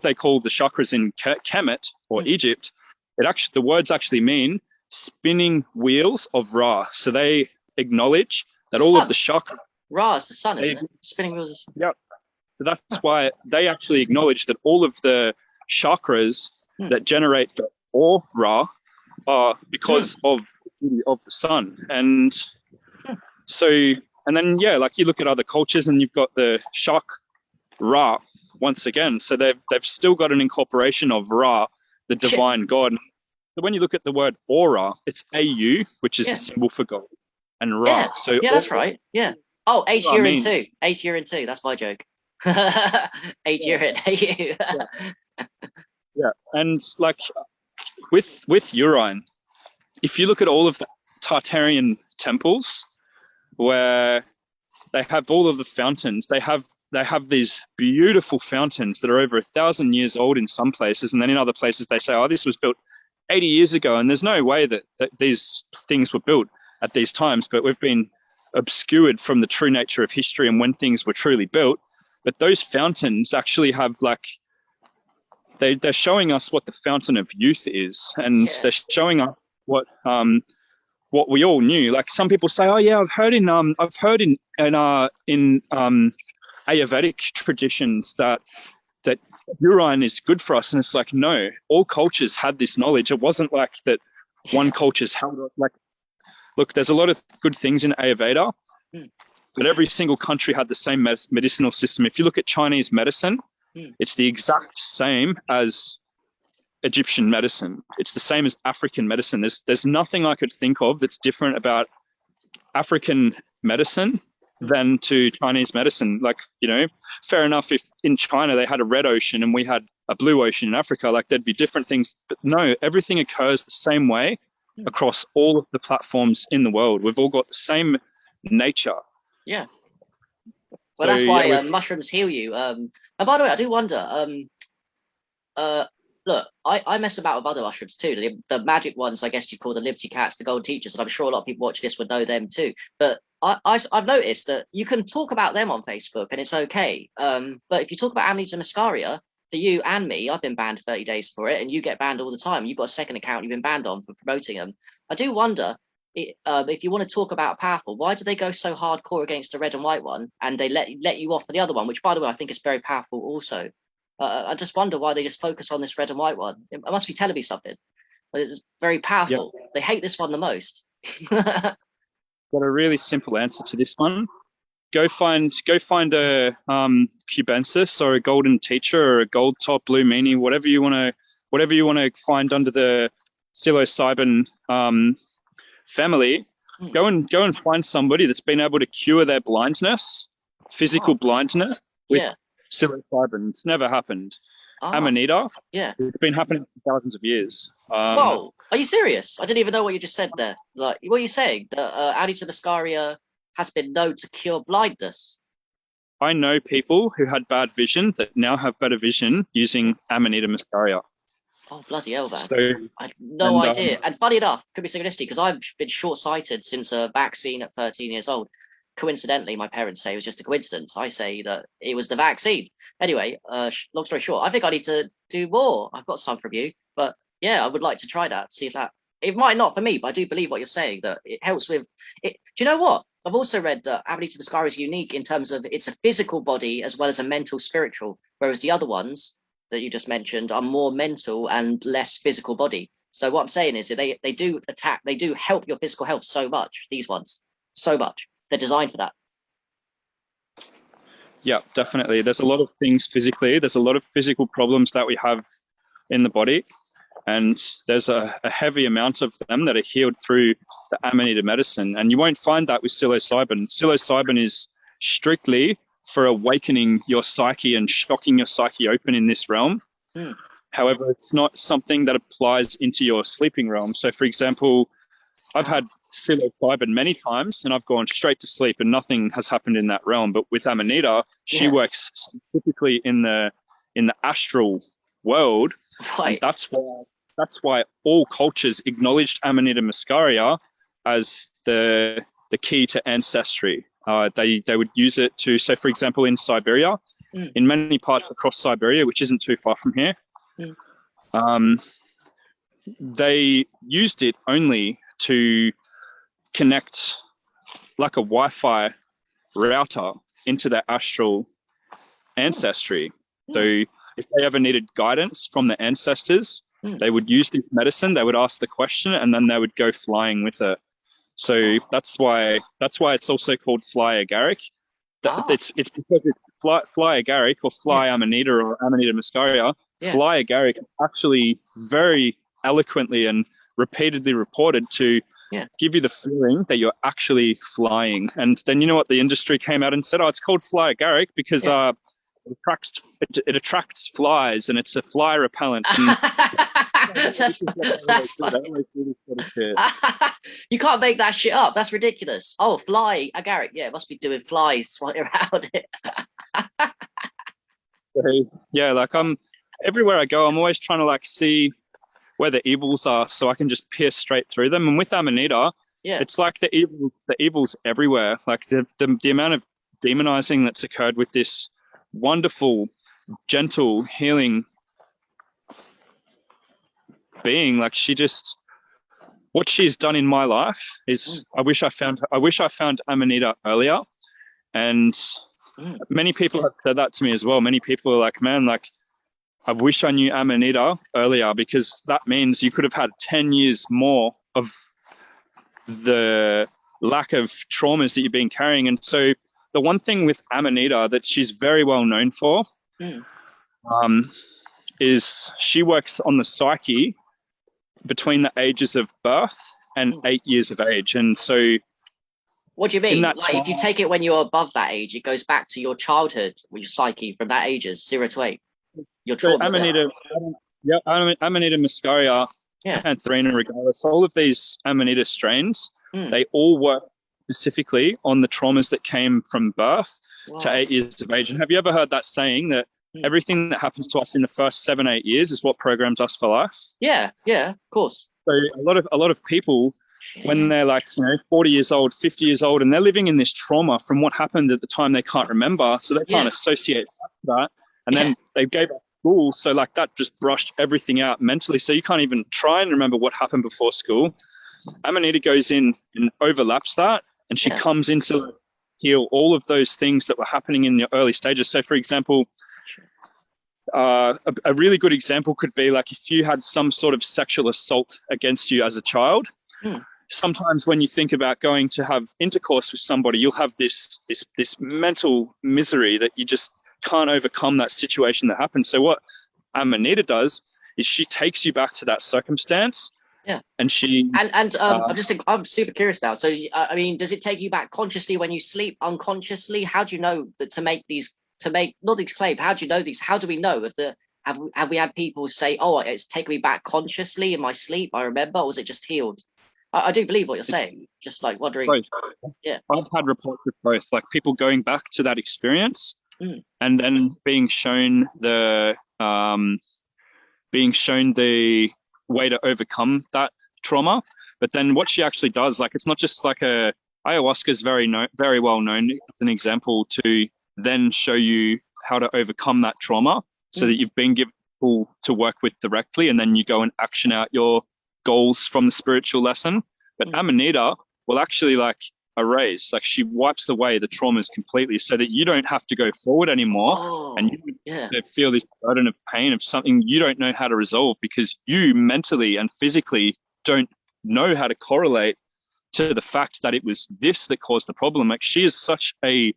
Speaker 2: they call the chakras in Kemet, or Egypt. The words actually mean spinning wheels of Ra. So they acknowledge that all of the chakras.
Speaker 1: Ra is the sun, isn't it? Spinning wheels.
Speaker 2: Yep. So that's why they actually acknowledge that all of the chakras that generate the aura are because of the sun. And so, and then, like, you look at other cultures and you've got the Shak Ra once again. So they've still got an incorporation of Ra, the divine God. So when you look at the word aura, it's AU, which is the symbol for God, and Ra.
Speaker 1: Yeah,
Speaker 2: so
Speaker 1: that's right. Yeah. Oh, H urine too. H urine too. That's my joke. H urine.
Speaker 2: Yeah, and like with urine, if you look at all of the Tartarian temples, where they have all of the fountains, they have these beautiful fountains that are over 1,000 years old in some places, and then in other places they say, oh, this was built 80 years ago, and there's no way that these things were built at these times, but we've been obscured from the true nature of history and when things were truly built. But those fountains actually have, like, they're showing us what the fountain of youth is, and they're showing us what we all knew. Like, some people say, oh yeah, I've heard in Ayurvedic traditions that urine is good for us, and it's like, no, all cultures had this knowledge. It wasn't like that one culture's held it. Like, look, there's a lot of good things in Ayurveda, but every single country had the same medicinal system. If you look at Chinese medicine, it's the exact same as Egyptian medicine. It's the same as African medicine. There's nothing I could think of that's different about African medicine than to Chinese medicine. Like, fair enough if in China they had a red ocean and we had a blue ocean in Africa, like, there'd be different things. But no, everything occurs the same way across all of the platforms in the world. We've all got the same nature.
Speaker 1: Yeah. Well, that's why mushrooms heal you. And by the way, I do wonder, look, I mess about with other mushrooms too. The magic ones, I guess you call the Liberty Cats, the Gold Teachers, and I'm sure a lot of people watching this would know them too. But I've noticed that you can talk about them on Facebook and it's okay. But if you talk about Amanita Muscaria, for you and me, I've been banned 30 days for it, and you get banned all the time. You've got a second account you've been banned on for promoting them. I do wonder, if you want to talk about powerful, why do they go so hardcore against the red and white one, and they let you off for the other one, which, by the way, I think is very powerful also. I just wonder why they just focus on this red and white one. It must be telling me something. but it's very powerful. They hate this one the most.
Speaker 2: Got a really simple answer to this one. Go find a cubensis or a golden teacher or a gold top blue meanie, whatever you want to find under the psilocybin family. Go and find somebody that's been able to cure their blindness, physical blindness, with psilocybin. It's never happened. Amanita, it's been happening for thousands of years.
Speaker 1: Whoa, are you serious? I didn't even know what you just said there. Like, what are you saying? That Amanita muscaria has been known to cure blindness.
Speaker 2: I know people who had bad vision that now have better vision using Amanita muscaria.
Speaker 1: Oh, bloody hell, man.
Speaker 2: So,
Speaker 1: I had no idea. And funny enough, could be synchronicity, because I've been short-sighted since a vaccine at 13 years old. Coincidentally, my parents say it was just a coincidence. I say that it was the vaccine. Anyway, long story short, I think I need to do more. I've got some from you. But yeah, I would like to try that, see if that... It might not for me, but I do believe what you're saying, that it helps with... it. Do you know what? I've also read that Amanita muscaria is unique in terms of it's a physical body as well as a mental, spiritual, whereas the other ones that you just mentioned are more mental and less physical body. So what I'm saying is that they do help your physical health so much, these ones, so much. They're designed for that.
Speaker 2: Yeah, definitely. There's a lot of things physically. There's a lot of physical problems that we have in the body. And there's a heavy amount of them that are healed through the Amanita medicine. And you won't find that with psilocybin. Psilocybin is strictly for awakening your psyche and shocking your psyche open in this realm. However, it's not something that applies into your sleeping realm. So, for example, I've had psilocybin many times and I've gone straight to sleep and nothing has happened in that realm. But with Amanita, she works specifically in the astral world.
Speaker 1: Right.
Speaker 2: And that's why all cultures acknowledged Amanita muscaria as the key to ancestry. They would use it to, so for example, in Siberia, in many parts across Siberia, which isn't too far from here, they used it only to connect like a Wi-Fi router into their astral ancestry. So if they ever needed guidance from the ancestors, they would use this medicine, they would ask the question, and then they would go flying with it. So that's why it's also called fly agaric. It's because it's fly agaric or fly Amanita or Amanita muscaria. Fly agaric actually very eloquently and repeatedly reported to give you the feeling that you're actually flying. And then you know what the industry came out and said? Oh, it's called fly agaric because it attracts flies and it's a fly repellent.
Speaker 1: That's funny. You can't make that shit up. That's ridiculous. Oh, fly agaric. Yeah, it must be doing flies right around it.
Speaker 2: Yeah, like everywhere I go, I'm always trying to like see where the evils are so I can just pierce straight through them. And with Amanita, it's like the evil's everywhere. Like the amount of demonizing that's occurred with this wonderful, gentle, healing being. Like what she's done in my life is I wish I found Amanita earlier. And many people have said that to me as well. Many people are like, man, like I wish I knew Amanita earlier, because that means you could have had 10 years more of the lack of traumas that you've been carrying. And so the one thing with Amanita that she's very well known for is she works on the psyche between the ages of birth and 8 years of age. And so
Speaker 1: what do you mean? Like if you take it when you're above that age, it goes back to your childhood with your psyche from that ages, 0 to 8. Your trauma.
Speaker 2: Amanita muscaria, Pantherina regardless, all of these Amanita strains, they all work specifically on the traumas that came from birth to 8 years of age. And have you ever heard that saying that everything that happens to us in the first 7-8 years is what programs us for life?
Speaker 1: Yeah, of course.
Speaker 2: So a lot of people, when they're like 40 years old, 50 years old, and they're living in this trauma from what happened at the time they can't remember, so they can't associate that. And then they gave up school, so like that just brushed everything out mentally. So you can't even try and remember what happened before school. Amanita goes in and overlaps that, and she comes in to heal all of those things that were happening in the early stages. So, for example, a really good example could be like if you had some sort of sexual assault against you as a child. Sometimes when you think about going to have intercourse with somebody, you'll have this mental misery that you just can't overcome that situation that happened. So what Amanita does is she takes you back to that circumstance.
Speaker 1: Yeah.
Speaker 2: And she
Speaker 1: I'm super curious now. So I mean, does it take you back consciously when you sleep, unconsciously? How do you know that to make not these claims? How do you know these? How do we know if have we had people say, oh, it's taken me back consciously in my sleep, I remember, or was it just healed? I do believe what you're saying. Just like wondering.
Speaker 2: Both.
Speaker 1: Yeah.
Speaker 2: I've had reports of both, like people going back to that experience and then being shown the way to overcome that trauma. But then what she actually does, like it's not just like ayahuasca is very well known as an example to then show you how to overcome that trauma so that you've been given people to work with directly, and then you go and action out your goals from the spiritual lesson. But Amanita will actually like erase, like she wipes away the traumas completely so that you don't have to go forward anymore and you don't feel this burden of pain of something you don't know how to resolve because you mentally and physically don't know how to correlate to the fact that it was this that caused the problem. Like she is such a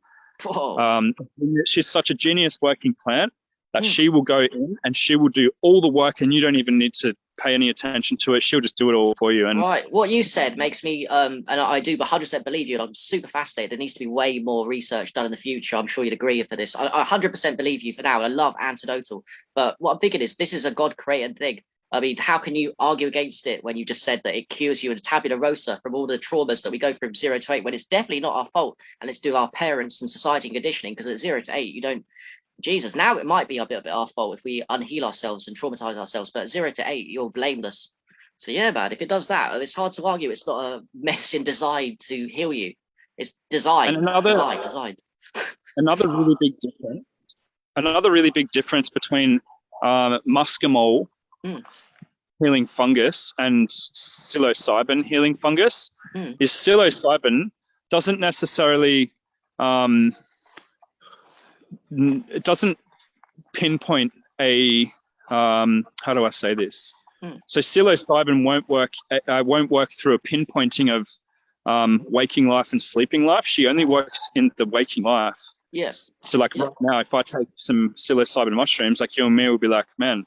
Speaker 2: she's such a genius working plant that she will go in and she will do all the work and you don't even need to pay any attention to it. She'll just do it all for you. And
Speaker 1: right, what you said makes me and I do 100% believe you, and I'm super fascinated. There needs to be way more research done in the future. I'm sure you'd agree for this. I 100% believe you for now. I love antidotal, but what I'm thinking is this is a God created thing. I mean, how can you argue against it when you just said that it cures you in tabula rasa from all the traumas that we go from 0 to 8, when it's definitely not our fault and it's due to our parents and society and conditioning? Because at 0 to 8 you don't, Jesus, now it might be a bit our fault if we unheal ourselves and traumatize ourselves, but at 0 to 8 you're blameless. So yeah, man, if it does that, it's hard to argue it's not a medicine designed to heal you. It's designed.
Speaker 2: Another really big difference between muscimol healing fungus and psilocybin healing fungus is psilocybin doesn't necessarily it doesn't pinpoint a how do I say this? So psilocybin won't work through a pinpointing of waking life and sleeping life. She only works in the waking life.
Speaker 1: Yes.
Speaker 2: So like right now, if I take some psilocybin mushrooms, like you and me will be like, man,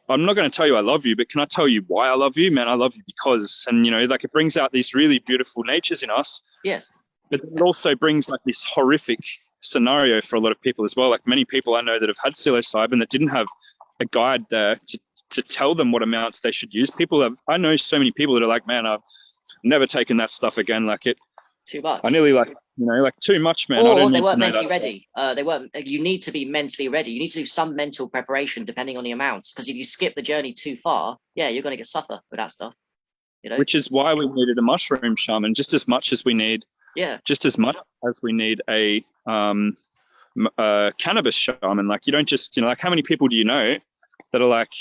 Speaker 2: I'm not going to tell you I love you, but can I tell you why I love you? Man, I love you because, and you know, like it brings out these really beautiful natures in us.
Speaker 1: Yes.
Speaker 2: But it also brings like this horrific scenario for a lot of people as well. Like many people I know that have had psilocybin that didn't have a guide there to tell them what amounts they should use. I know so many people that are like, man, I've never taken that stuff again. Like it
Speaker 1: too much.
Speaker 2: I nearly like, you know, like too much, man.
Speaker 1: Or they weren't mentally ready. You need to be mentally ready. You need to do some mental preparation depending on the amounts. Because if you skip the journey too far, you're going to suffer with that stuff. You know? Which
Speaker 2: is why we needed a mushroom shaman just as much as we need a cannabis shaman. Like you don't just, you know, like how many people do you know that are like,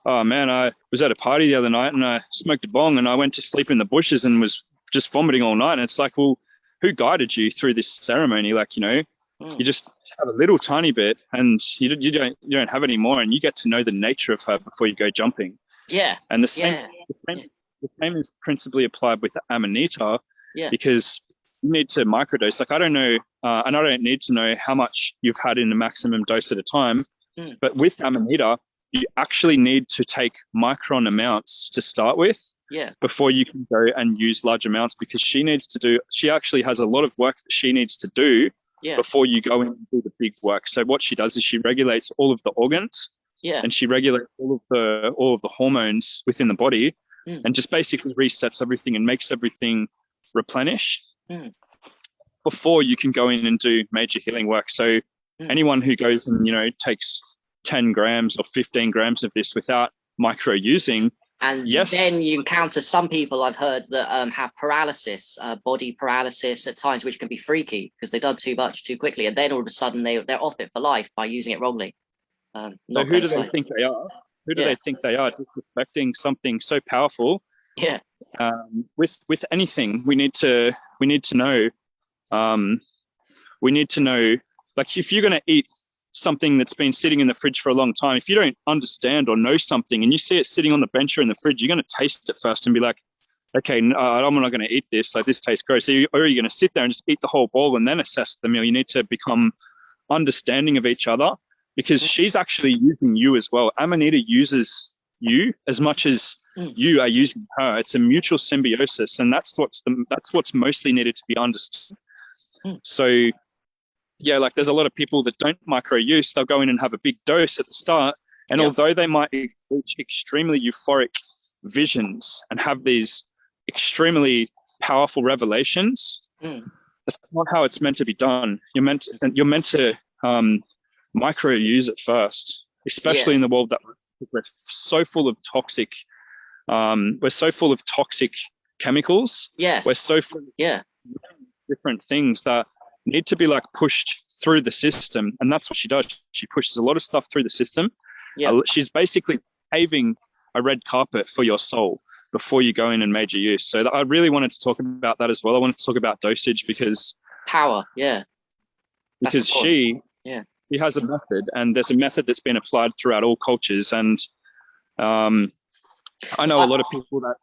Speaker 2: oh man, I was at a party the other night and I smoked a bong and I went to sleep in the bushes and was just vomiting all night. And it's like, well, who guided you through this ceremony? Like, you know, you just have a little tiny bit and you don't have any more, and you get to know the nature of her before you go jumping.
Speaker 1: Yeah.
Speaker 2: And the same is principally applied with Amanita, because you need to microdose. Like I don't know, and I don't need to know how much you've had in a maximum dose at a time, but with Amanita, you actually need to take micron amounts to start with before you can go and use large amounts, because she actually has a lot of work that she needs to do before you go in and do the big work. So what she does is she regulates all of the organs and she regulates all of the hormones within the body and just basically resets everything and makes everything replenish before you can go in and do major healing work. So anyone who goes and, you know, takes 10 grams or 15 grams of this without micro using,
Speaker 1: and then you encounter some people I've heard that have paralysis, body paralysis at times, which can be freaky because they've done too much too quickly, and then all of a sudden they're off it for life by using it wrongly.
Speaker 2: So who do they think they are? Who do they think they are? Disrespecting something so powerful.
Speaker 1: Yeah.
Speaker 2: With anything, we need to know. We need to know. Like if you're going to eat something that's been sitting in the fridge for a long time, if you don't understand or know something and you see it sitting on the bench or in the fridge, you're going to taste it first and be like, okay, I'm not going to eat this. Like, this tastes gross. Or are you going to sit there and just eat the whole bowl and then assess the meal? You need to become understanding of each other, because she's actually using you as well. Amanita uses you as much as you are using her. It's a mutual symbiosis, and that's what's mostly needed to be understood. So yeah, like there's a lot of people that don't micro-use. They'll go in and have a big dose at the start, and although they might reach extremely euphoric visions and have these extremely powerful revelations, that's not how it's meant to be done. You're meant to micro-use it first, especially in the world that we're so full of toxic. We're so full of toxic chemicals.
Speaker 1: Yes.
Speaker 2: We're so full of different things that need to be like pushed through the system, and that's what she does. She pushes a lot of stuff through the system. She's basically paving a red carpet for your soul before you go in and major use. So I really wanted to talk about that as well. I wanted to talk about dosage because
Speaker 1: power,
Speaker 2: because she has a method, and there's a method that's been applied throughout all cultures. And I know a lot of people that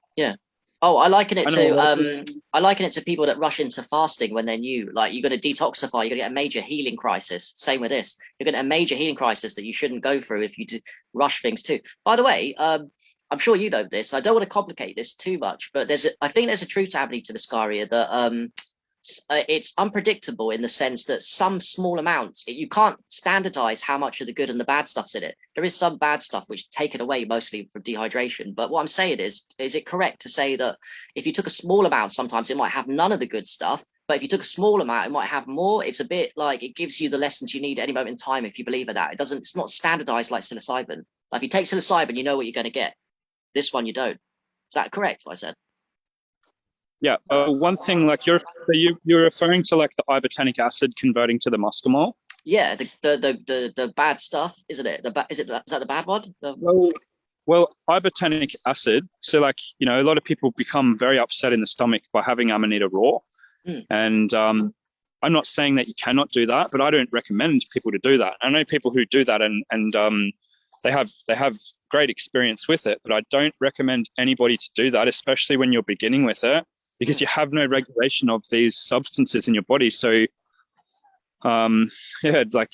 Speaker 1: I liken it to people that rush into fasting when they're new. Like, you're going to detoxify, you're going to get a major healing crisis. Same with this. You're going to get a major healing crisis that you shouldn't go through if you do rush things too. By the way, I'm sure you know this. I don't want to complicate this too much, but I think there's a truth to Amanita Muscaria that it's unpredictable in the sense that some small amounts, you can't standardize how much of the good and the bad stuff's in it. There is some bad stuff which is taken away mostly from dehydration. But what I'm saying is it correct to say that if you took a small amount, sometimes it might have none of the good stuff, but if you took a small amount, it might have more? It's a bit like it gives you the lessons you need at any moment in time if you believe in that. It's not standardized like psilocybin. Like, if you take psilocybin, you know what you're going to get. This one you don't. Is that correct, what I said?
Speaker 2: Yeah, one thing, like you're referring to like the ibotanic acid converting to the muscimol.
Speaker 1: Yeah, the bad stuff, isn't it? Is that the bad one?
Speaker 2: Well, ibotanic acid. So, like, you know, a lot of people become very upset in the stomach by having Amanita raw, and I'm not saying that you cannot do that, but I don't recommend people to do that. I know people who do that, and they have great experience with it, but I don't recommend anybody to do that, especially when you're beginning with it, because you have no regulation of these substances in your body. So, like,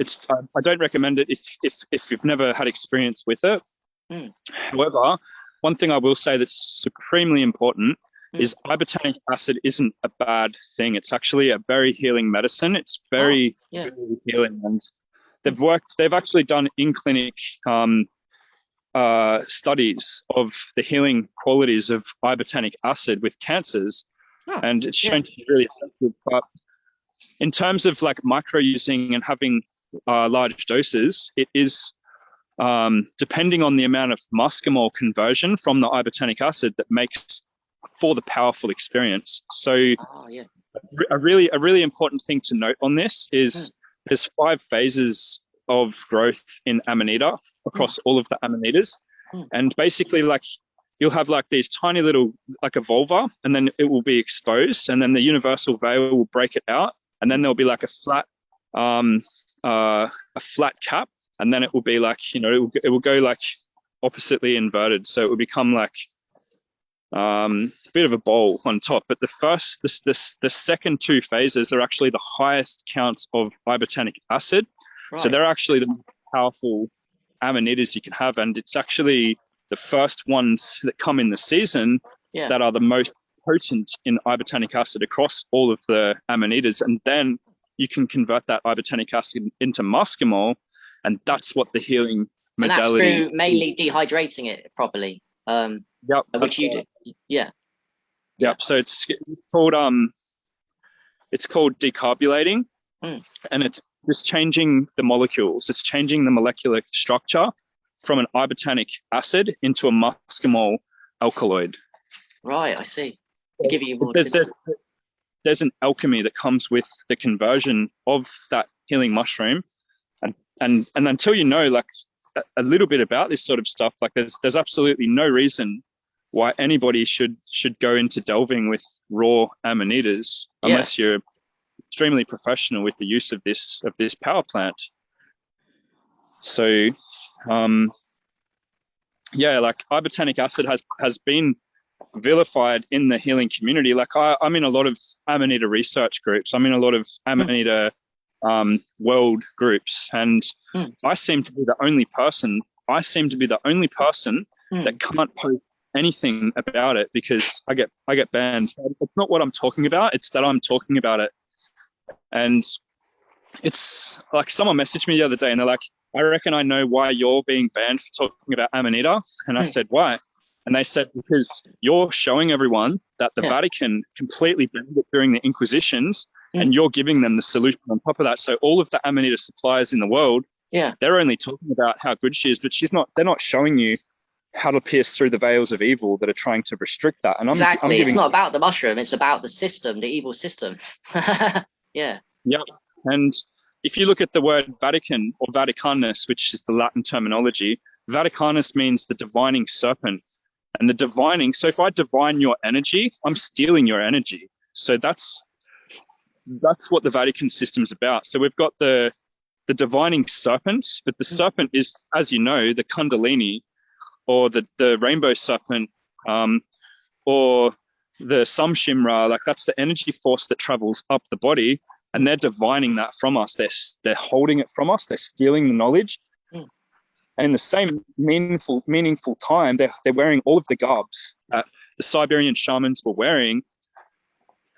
Speaker 2: I don't recommend it if you've never had experience with it. However, one thing I will say that's supremely important is ibotanic acid isn't a bad thing. It's actually a very healing medicine. It's very, very healing, and they've actually done in-clinic studies of the healing qualities of ibotanic acid with cancers, and it's shown to be really effective. But in terms of like micro using and having large doses, it is depending on the amount of muscimol conversion from the ibotanic acid that makes for the powerful experience. So a really important thing to note on this is there's 5 phases of growth in Amanita across all of the Amanitas. And basically, like, you'll have like these tiny little, like a vulva, and then it will be exposed, and then the universal veil will break it out, and then there'll be like a flat cap, and then it will be like, you know, it will go like oppositely inverted, so it will become like a bit of a bowl on top. But the second 2 phases are actually the highest counts of ibotanic acid. So they're actually the most powerful Amanitas you can have, and it's actually the first ones that come in the season that are the most potent in ibotanic acid across all of the Amanitas. And then you can convert that ibotanic acid into muscimol, and that's what the healing modality.
Speaker 1: And that's through mainly dehydrating it properly, which you do.
Speaker 2: Yep. So it's called decarbulating, and it's just changing the molecules. It's changing the molecular structure from an ibotanic acid into a muscimol alkaloid.
Speaker 1: Right, I see. I'll give you more.
Speaker 2: There's an alchemy that comes with the conversion of that healing mushroom, and until you know like a little bit about this sort of stuff, like there's absolutely no reason why anybody should go into delving with raw Amanitas unless you're extremely professional with the use of this power plant. So, yeah, like ibotanic acid has been vilified in the healing community. Like I'm in a lot of Amanita research groups. I'm in a lot of Amanita world groups, and I seem to be the only person. That can't post anything about it because I get banned. It's not what I'm talking about. It's that I'm talking about it, and it's like someone messaged me the other day, and they're like, "I reckon I know why you're being banned for talking about Amanita." And I said, "Why?" And they said, because you're showing everyone that the Vatican completely banned it during the Inquisitions, and you're giving them the solution on top of that. So all of the Amanita suppliers in the world, they're only talking about how good she is, but they're not showing you how to pierce through the veils of evil that are trying to restrict that. And I'm
Speaker 1: it's not about the mushroom, it's about the system, the evil system. Yeah.
Speaker 2: And if you look at the word Vatican or Vaticanus, which is the Latin terminology, Vaticanus means the divining serpent. And the divining, so if I divine your energy, I'm stealing your energy. So that's what the Vatican system is about. So we've got the divining serpent, but the serpent is, as you know, the Kundalini, or the rainbow serpent, or the Samshimra. Like that's the energy force that travels up the body, and they're divining that from us. They're holding it from us. They're stealing the knowledge. And in the same meaningful time, they're wearing all of the garbs that the Siberian shamans were wearing.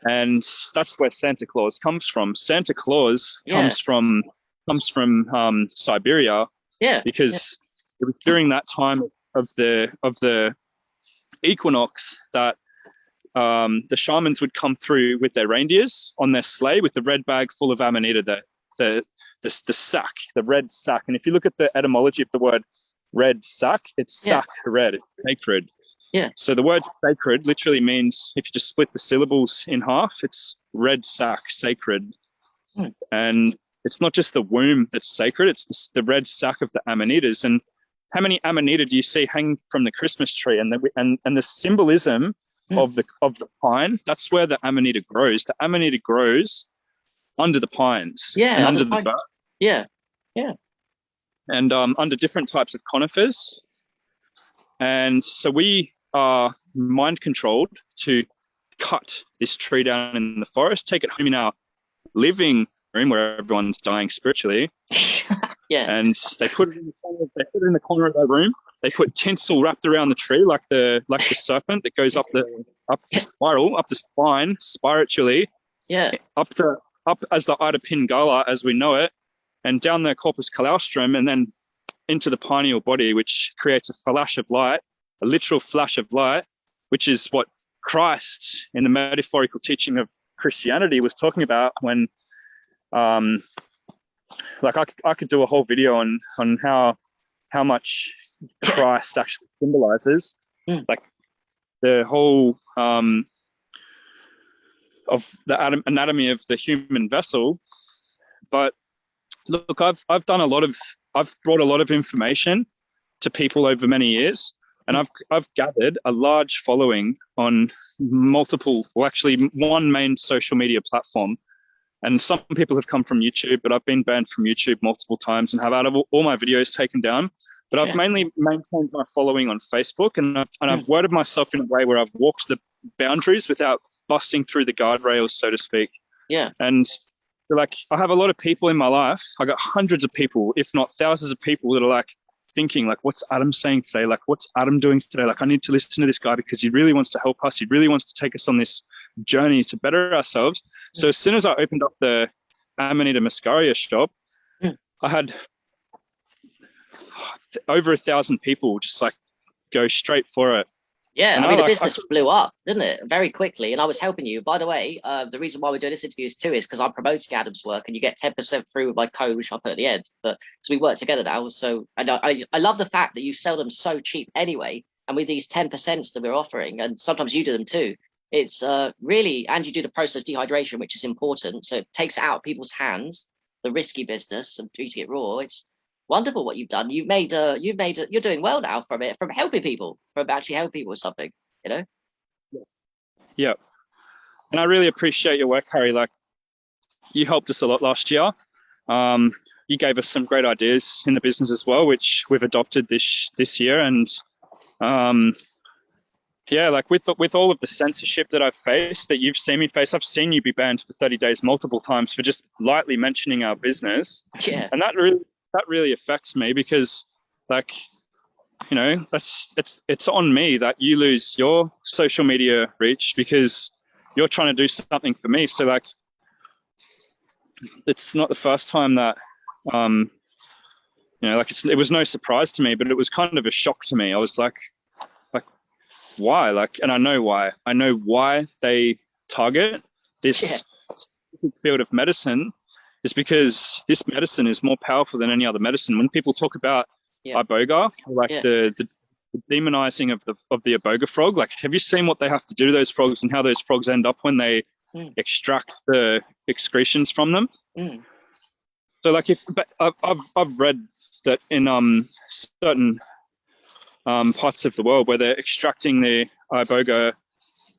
Speaker 2: And that's where Santa Claus comes from. Santa Claus comes from Siberia, because it was during that time of the equinox that the shamans would come through with their reindeers on their sleigh with the red bag full of Amanita, the sack, the red sack. And if you look at the etymology of the word red sack, it's sack red, it's sacred. So the word sacred literally means, if you just split the syllables in half, it's red sack, sacred. And it's not just the womb that's sacred, it's the red sack of the Amanitas. And how many Amanita do you see hanging from the Christmas tree? And the symbolism of the pine, that's where the Amanita grows. The Amanita grows under the pines, and under the bark. And under different types of conifers. And so we are mind controlled to cut this tree down in the forest, take it home in our living room where everyone's dying spiritually. And they put it in the corner of their room. They put tinsel wrapped around the tree like the serpent that goes up the spiral, up the spine spiritually. Up as the Ida Pingala as we know it, and down the corpus callostrum, and then into the pineal body, which creates a flash of light, a literal flash of light, which is what Christ in the metaphorical teaching of Christianity was talking about when, like I could do a whole video on how much Christ actually symbolizes, like the whole of the anatomy of the human vessel. But look, I've brought a lot of information to people over many years, and I've gathered a large following on one main social media platform. And some people have come from YouTube, but I've been banned from YouTube multiple times and have had all my videos taken down. But I've mainly maintained my following on Facebook, and I've worded myself in a way where I've walked the boundaries without busting through the guardrails, so to speak. And like, I have a lot of people in my life. I got hundreds of people, if not thousands of people, that are like thinking, like, what's Adam saying today? Like, what's Adam doing today? Like, I need to listen to this guy because he really wants to help us. He really wants to take us on this journey to better ourselves. So as soon as I opened up the Amanita Muscaria shop, I had over 1,000 people just like go straight for it.
Speaker 1: I mean, the business blew up, didn't it? Very quickly. And I was helping you. By the way, the reason why we're doing this interview is because I'm promoting Adam's work, and you get 10% through with my code, which I'll put at the end. But so we work together now. So I love the fact that you sell them so cheap anyway. And with these 10% that we're offering, and sometimes you do them too, it's really, and you do the process of dehydration, which is important. So it takes it out of people's hands, the risky business, and treating it raw. It's wonderful what you've done. You're doing well now from helping people, from actually helping people with something, you know?
Speaker 2: Yeah. And I really appreciate your work, Harry. Like, you helped us a lot last year. you gave us some great ideas in the business as well, which we've adopted this year. And like with all of the censorship that I've faced, that you've seen me face, I've seen you be banned for 30 days multiple times for just lightly mentioning our business.
Speaker 1: Yeah.
Speaker 2: And that really affects me, because like, you know, it's on me that you lose your social media reach because you're trying to do something for me. So like, it's not the first time that, you know, like it was no surprise to me, but it was kind of a shock to me. I was like, why? Like, and I know why. I know why they target this field of medicine, is because this medicine is more powerful than any other medicine. When people talk about iboga, like the demonizing of the iboga frog, like, have you seen what they have to do to those frogs and how those frogs end up when they extract the excretions from them? So like, I've read that in certain parts of the world where they're extracting the iboga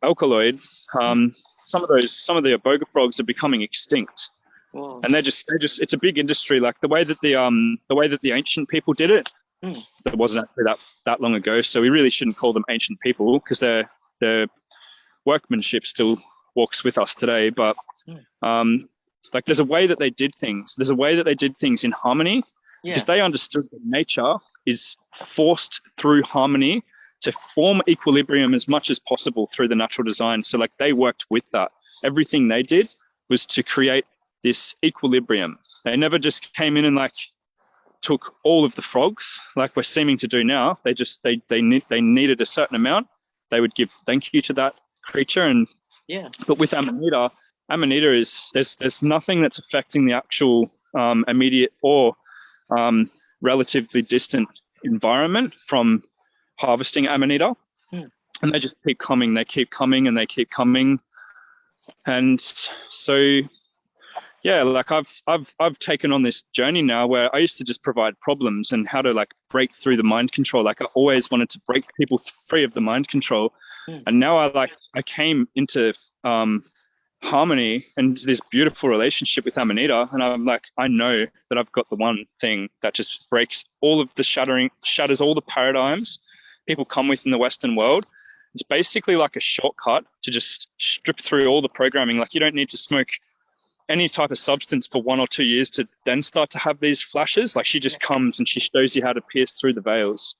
Speaker 2: alkaloid, some of the iboga frogs are becoming extinct.
Speaker 1: Whoa.
Speaker 2: And they're just it's a big industry. Like the way that the ancient people did it, that wasn't actually that long ago. So we really shouldn't call them ancient people, because their workmanship still walks with us today. But like, there's a way that they did things. There's a way that they did things in harmony, because they understood that nature is forced through harmony to form equilibrium as much as possible through the natural design. So like, they worked with that. Everything they did was to create this equilibrium. They never just came in and like took all of the frogs like we're seeming to do now. They needed a certain amount. They would give thank you to that creature. And but with Amanita is there's nothing that's affecting the actual immediate or relatively distant environment from harvesting Amanita. And they just keep coming. They keep coming and they keep coming. And so like I've taken on this journey now where I used to just provide problems and how to like break through the mind control. Like I always wanted to break people free of the mind control. And now I came into harmony and this beautiful relationship with Amanita, and I'm like, I know that I've got the one thing that just breaks all of the shatters all the paradigms people come with in the Western world. It's basically like a shortcut to just strip through all the programming. Like, you don't need to smoke any type of substance for 1 or 2 years to then start to have these flashes. Like, she just comes and she shows you how to pierce through the veils.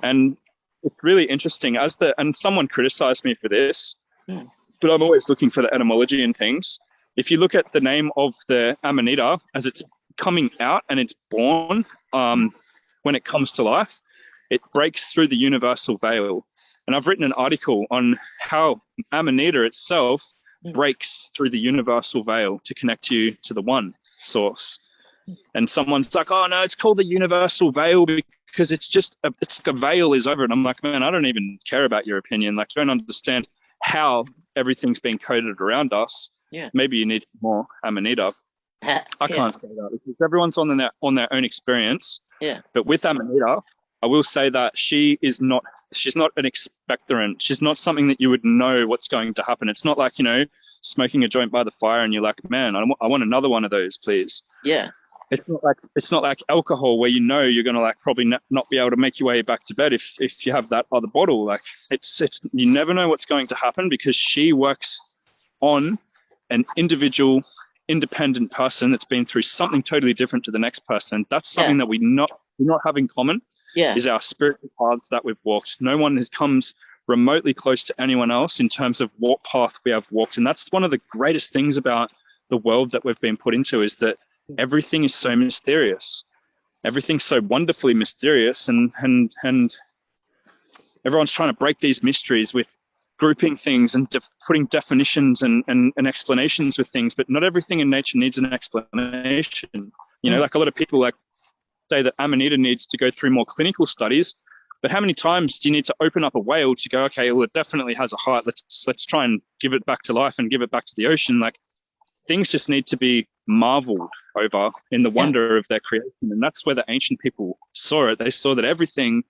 Speaker 2: And it's really interesting and someone criticized me for this, but I'm always looking for the etymology in things. If you look at the name of the Amanita as it's coming out and it's born, when it comes to life, it breaks through the universal veil. And I've written an article on how Amanita itself breaks through the universal veil to connect you to the one source. And someone's like, oh no, it's called the universal veil because it's like a veil is over it. I'm like, man, I don't even care about your opinion. Like, you don't understand how everything's being coded around us. Maybe you need more Amanita. I can't say that because everyone's on their own experience. But with Amanita, I will say that she's not an expectorant. She's not something that you would know what's going to happen. It's not like, you know, smoking a joint by the fire and you're like, man, I want another one of those, please. It's not like alcohol where, you know, you're going to like probably not be able to make your way back to bed if you have that other bottle. Like, it's you never know what's going to happen because she works on an individual, independent person that's been through something totally different to the next person. That's something that we not have in common. Is our spiritual paths that we've walked. No one comes remotely close to anyone else in terms of what path we have walked. And that's one of the greatest things about the world that we've been put into, is that everything is so mysterious. Everything's so wonderfully mysterious, and everyone's trying to break these mysteries with grouping things and putting definitions and explanations with things. But not everything in nature needs an explanation. You know, like a lot of people like say that Amanita needs to go through more clinical studies, but how many times do you need to open up a whale to go, okay, well, it definitely has a heart. Let's try and give it back to life and give it back to the ocean. Like, things just need to be marveled over in the wonder of their creation. And that's where the ancient people saw it. They saw that everything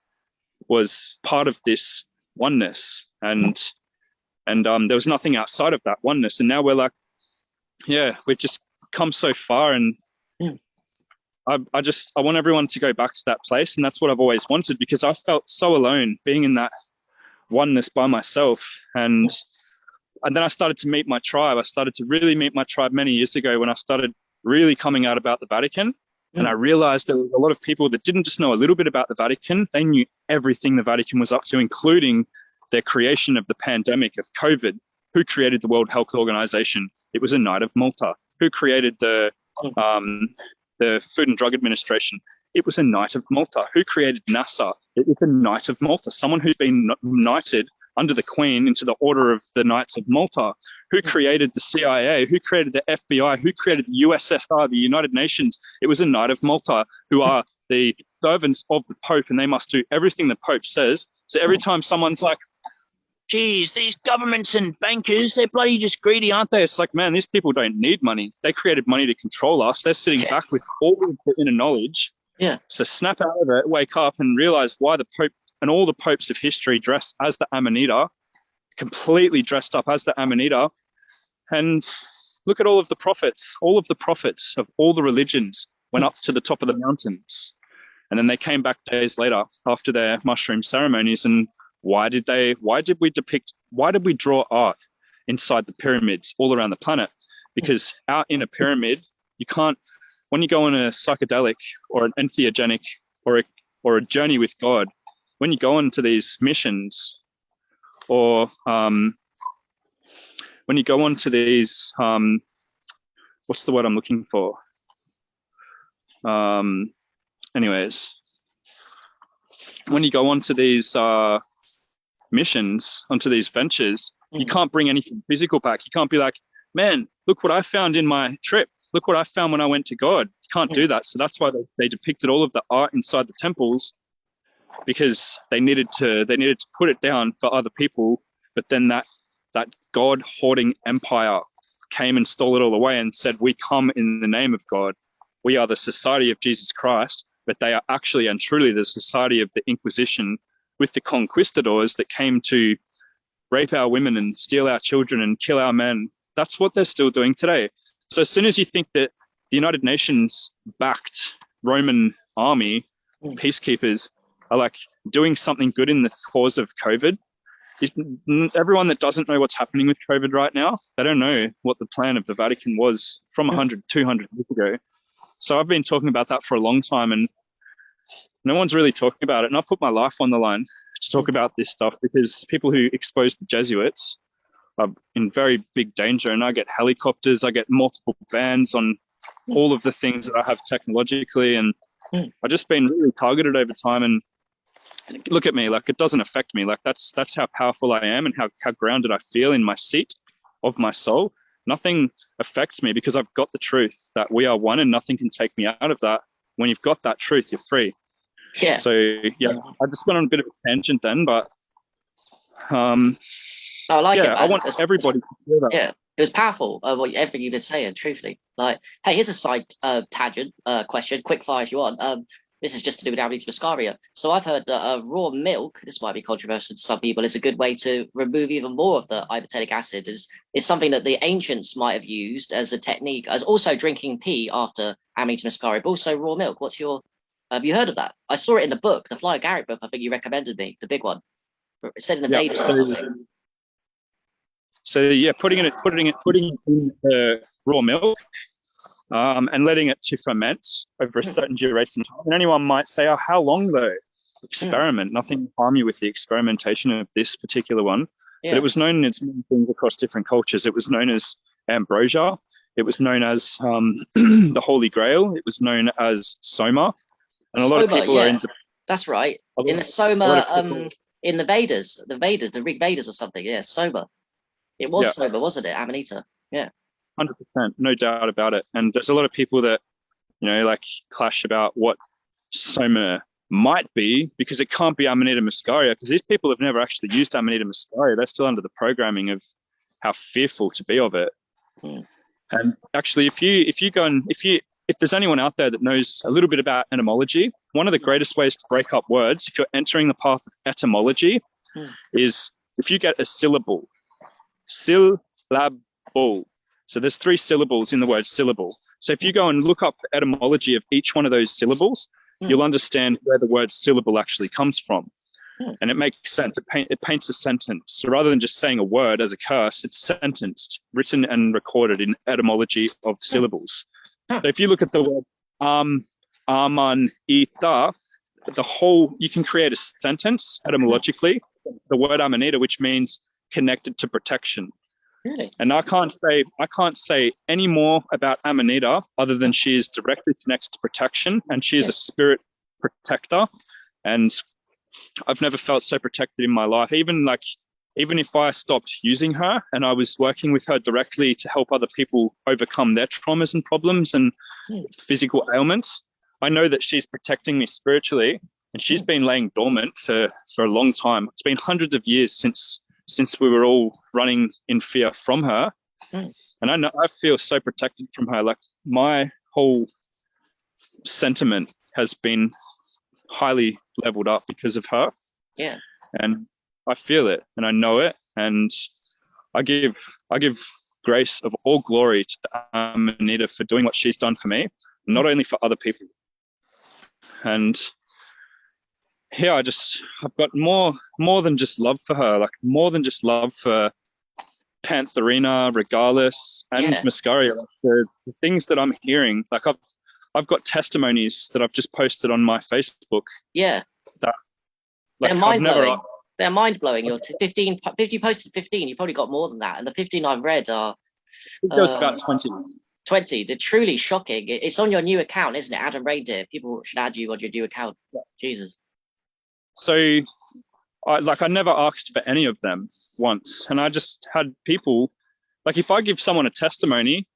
Speaker 2: was part of this oneness, and there was nothing outside of that oneness. And now we're like, we've just come so far, and I want everyone to go back to that place, and that's what I've always wanted, because I felt so alone being in that oneness by myself. And then I started to meet my tribe. I started to really meet my tribe many years ago when I started really coming out about the Vatican. And I realized there was a lot of people that didn't just know a little bit about the Vatican. They knew everything the Vatican was up to, including their creation of the pandemic of COVID. Who created the World Health Organization? It was a Knight of Malta. Who created the Food and Drug Administration? It was a Knight of Malta. Who created NASA? It was a Knight of Malta, someone who's been knighted under the Queen into the Order of the Knights of Malta. Who created the CIA? Who created the FBI? Who created the USSR, the United Nations? It was a Knight of Malta, who are the servants of the Pope, and they must do everything the Pope says. So every time someone's like, geez, these governments and bankers, they're bloody just greedy, aren't they? It's like, man, these people don't need money. They created money to control us. They're sitting back with all of the inner knowledge. Yeah. So snap out of it, wake up, and realize why the Pope and all the popes of history dressed as the Amanita, completely dressed up as the Amanita. And look at all of the prophets of all the religions went up to the top of the mountains. And then they came back days later after their mushroom ceremonies. And why did we draw art inside the pyramids all around the planet? Because out in a pyramid, you can't, when you go on a psychedelic or an entheogenic or a journey with God, when you go into these missions, or when you go on to these, what's the word I'm looking for? Anyways, when you go on to these missions, onto these ventures, you can't bring anything physical back. You can't be like, man, look what I found in my trip. Look what I found when I went to God. You can't do that. So that's why they depicted all of the art inside the temples, because they needed to put it down for other people. But then that God hoarding empire came and stole it all away and said, we come in the name of God. We are the Society of Jesus Christ, but they are actually and truly the Society of the Inquisition, with the conquistadors that came to rape our women and steal our children and kill our men. That's what they're still doing today. So as soon as you think that the United Nations backed Roman army peacekeepers are like doing something good in the cause of COVID, everyone that doesn't know what's happening with COVID right now, they don't know what the plan of the Vatican was from 100, 200 years ago. So I've been talking about that for a long time, and no one's really talking about it. And I put my life on the line to talk about this stuff, because people who expose the Jesuits are in very big danger. And I get helicopters, I get multiple bans on all of the things that I have technologically. And I've just been really targeted over time. And look at me, like, it doesn't affect me. Like, that's how powerful I am and how grounded I feel in my seat of my soul. Nothing affects me, because I've got the truth that we are one and nothing can take me out of that. When you've got that truth, you're free. Yeah. So, yeah, I just went on a bit of a tangent then, but
Speaker 1: I like it, man.
Speaker 2: I want everybody to hear that.
Speaker 1: Yeah, it was powerful, everything you've been saying, truthfully. Like, hey, here's a side tangent question, quick fire if you want. This is just to do with Amanita muscaria. So I've heard that raw milk, this might be controversial to some people, is a good way to remove even more of the ibotanic acid. Is something that the ancients might have used as a technique, as also drinking pee after Amanita muscaria, but also raw milk. Have you heard of that? I saw it in the book, the Fly Garrett book. I think you recommended me, the big one. It said in the Vedas or something.
Speaker 2: So yeah, putting it in raw milk, and letting it to ferment over a certain duration of time. And anyone might say, oh, how long though? Experiment. Nothing will harm you with the experimentation of this particular one. Yeah. But it was known as many things across different cultures. It was known as ambrosia. It was known as the Holy Grail. It was known as soma. And a lot of people are into...
Speaker 1: That's right. In the soma, in the Vedas, the Rig Vedas or something. Yeah, soma. It was soma, wasn't it? Amanita. Yeah.
Speaker 2: 100%, no doubt about it. And there's a lot of people that, like clash about what soma might be, because it can't be Amanita muscaria, because these people have never actually used Amanita muscaria. They're still under the programming of how fearful to be of it. And actually, if there's anyone out there that knows a little bit about etymology, one of the greatest ways to break up words, if you're entering the path of etymology, is if you get a syllable. Syllable. So there's 3 syllables in the word syllable. So if you go and look up the etymology of each one of those syllables, you'll understand where the word syllable actually comes from. And it makes sense. It paints a sentence. So rather than just saying a word as a curse, it's sentenced, written and recorded in etymology of syllables. So if you look at the word Amanita, you can create a sentence etymologically, the word Amanita, which means connected to protection.
Speaker 1: Really?
Speaker 2: And I can't say any more about Amanita other than she is directly connected to protection, and she is a spirit protector. And I've never felt so protected in my life. Even if I stopped using her and I was working with her directly to help other people overcome their traumas and problems and physical ailments, I know that she's protecting me spiritually, and she's been laying dormant for a long time. It's been hundreds of years since we were all running in fear from her. And I feel so protected from her. Like, my whole sentiment has been highly leveled up because of her.
Speaker 1: Yeah.
Speaker 2: And I feel it and I know it, and I give grace of all glory to Amanita for doing what she's done for me, not only for other people. And here I've got more than just love for her, like more than just love for Pantherina, Regalis, and Muscaria. The things that I'm hearing, like I've got testimonies that I've just posted on my Facebook.
Speaker 1: Yeah.
Speaker 2: That, like,
Speaker 1: they're mind-blowing. They're mind-blowing. You're 15, if you posted 15, you probably got more than that. And the 15 I've read are...
Speaker 2: It goes about 20.
Speaker 1: 20. They're truly shocking. It's on your new account, isn't it? Adam Reindeer. People should add you on your new account. Yeah. Jesus.
Speaker 2: So, I never asked for any of them once. And I just had people... Like, if I give someone a testimony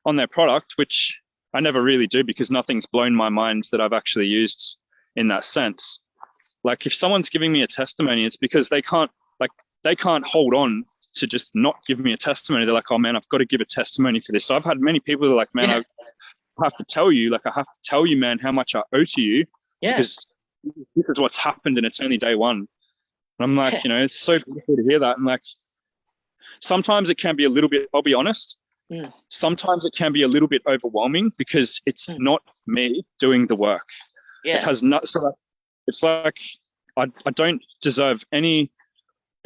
Speaker 2: on their product, which I never really do because nothing's blown my mind that I've actually used in that sense. Like, if someone's giving me a testimony, it's because they can't hold on to just not give me a testimony. They're like, oh man, I've got to give a testimony for this. So I've had many people that are like, man, I have to tell you, man, how much I owe to you.
Speaker 1: Yeah.
Speaker 2: Because this is what's happened and it's only day one. And I'm like, it's so beautiful to hear that. And like, sometimes it can be a little bit, I'll be honest, sometimes it can be a little bit overwhelming because it's not me doing the work.
Speaker 1: Yeah.
Speaker 2: It has not, so it's like I don't deserve any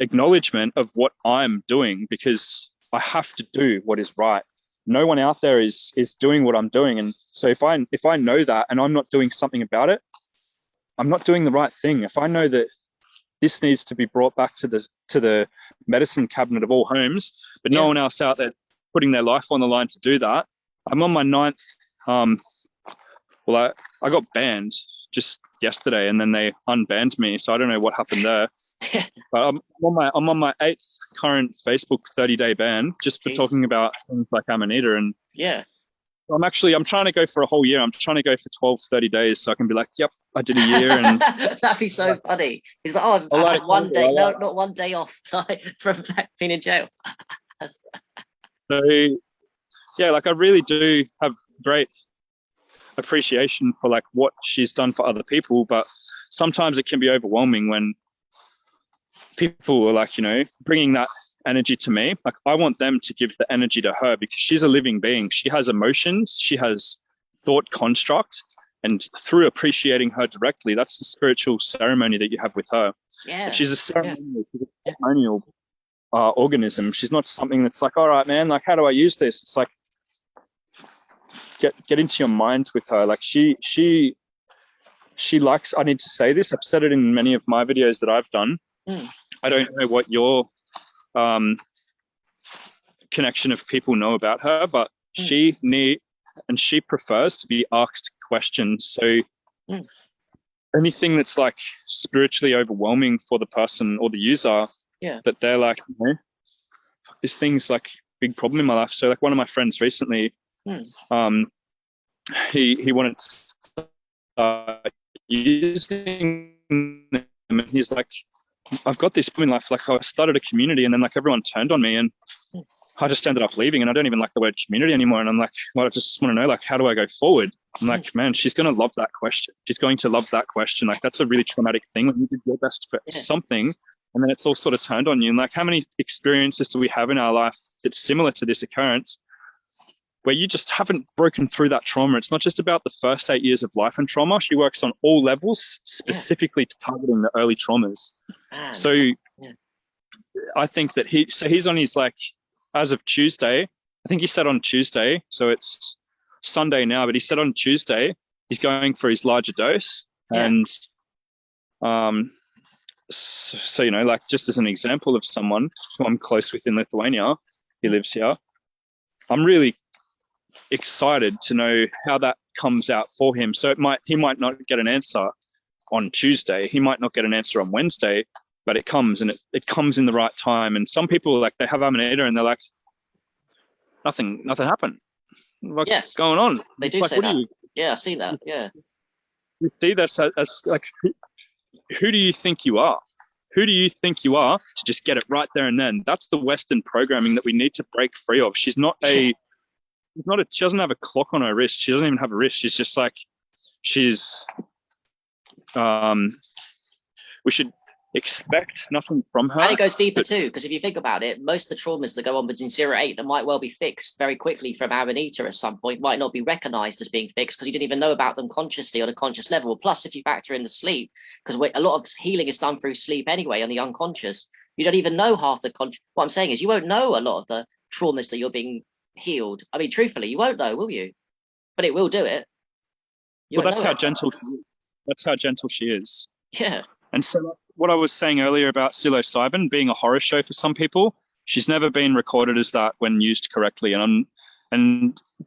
Speaker 2: acknowledgement of what I'm doing because I have to do what is right. No one out there is doing what I'm doing. And so if I know that and I'm not doing something about it, I'm not doing the right thing. If I know that this needs to be brought back to the medicine cabinet of all homes, but no one else out there putting their life on the line to do that. I'm on my 9th. I got banned just yesterday, and then they unbanned me. So I don't know what happened there. But I'm on my 8th current Facebook 30-day ban just for talking about things like Amanita. And I'm trying to go for a whole year. I'm trying to go for 12, 30 days so I can be like, yep, I did a year. And
Speaker 1: that'd be so funny. He's like, oh, I've had one day, not one day off from being in jail.
Speaker 2: So, yeah, like I really do have great appreciation for like what she's done for other people, but sometimes it can be overwhelming when people are like, bringing that energy to me. Like, I want them to give the energy to her because she's a living being. She has emotions, she has thought construct, and through appreciating her directly, that's the spiritual ceremony that you have with her.
Speaker 1: Yeah,
Speaker 2: she's a ceremonial organism. She's not something that's like, all right, man, like, how do I use this? It's like, get into your mind with her. Like, she likes, I need to say this, I've said it in many of my videos that I've done. I don't know what your connection of people know about her, but she prefers to be asked questions. So anything that's like spiritually overwhelming for the person or the user, that they're like, this thing's like a big problem in my life. So like one of my friends recently, he wanted to start using them, and he's like, I've got this problem in life. Like, I started a community and then like everyone turned on me and I just ended up leaving, and I don't even like the word community anymore. And I'm like, well, I just want to know, like, how do I go forward? I'm like, man, she's going to love that question. She's going to love that question. Like, that's a really traumatic thing when you did your best for something and then it's all sort of turned on you. And like, how many experiences do we have in our life that's similar to this occurrence? where you just haven't broken through that trauma. It's not just about the first 8 years of life and trauma. She works on all levels, specifically targeting the early traumas.
Speaker 1: Man.
Speaker 2: So I think that he's on his, like, as of Tuesday, I think he said on Tuesday, so it's Sunday now, but he said on Tuesday he's going for his larger dose. And so, you know, like, just as an example of someone who I'm close with in Lithuania, he lives here, I'm really excited to know how that comes out for him. So he might not get an answer on Tuesday, he might not get an answer on Wednesday, but it comes, and it comes in the right time. And some people, like, they have Amanita and they're like, nothing happened. What's going on?
Speaker 1: They do, like, say that. Yeah, I've seen that. Yeah.
Speaker 2: You see this as like, who do you think you are? Who do you think you are to just get it right there and then? That's the Western programming that we need to break free of. She doesn't have a clock on her wrist. She doesn't even have a wrist. She's just like, we should expect nothing from her.
Speaker 1: And it goes deeper too, because if you think about it, most of the traumas that go on between 0 and 8 that might well be fixed very quickly from Amanita at some point might not be recognized as being fixed because you didn't even know about them consciously on a conscious level. Plus, if you factor in the sleep, because a lot of healing is done through sleep anyway on the unconscious, you don't even know half the conscious. What I'm saying is you won't know a lot of the traumas that you're being healed. I mean, truthfully, you won't know, will you? But it will do it.
Speaker 2: Well, that's how gentle she is. That's how gentle she is.
Speaker 1: Yeah.
Speaker 2: And so what I was saying earlier about psilocybin being a horror show for some people, she's never been recorded as that when used correctly. And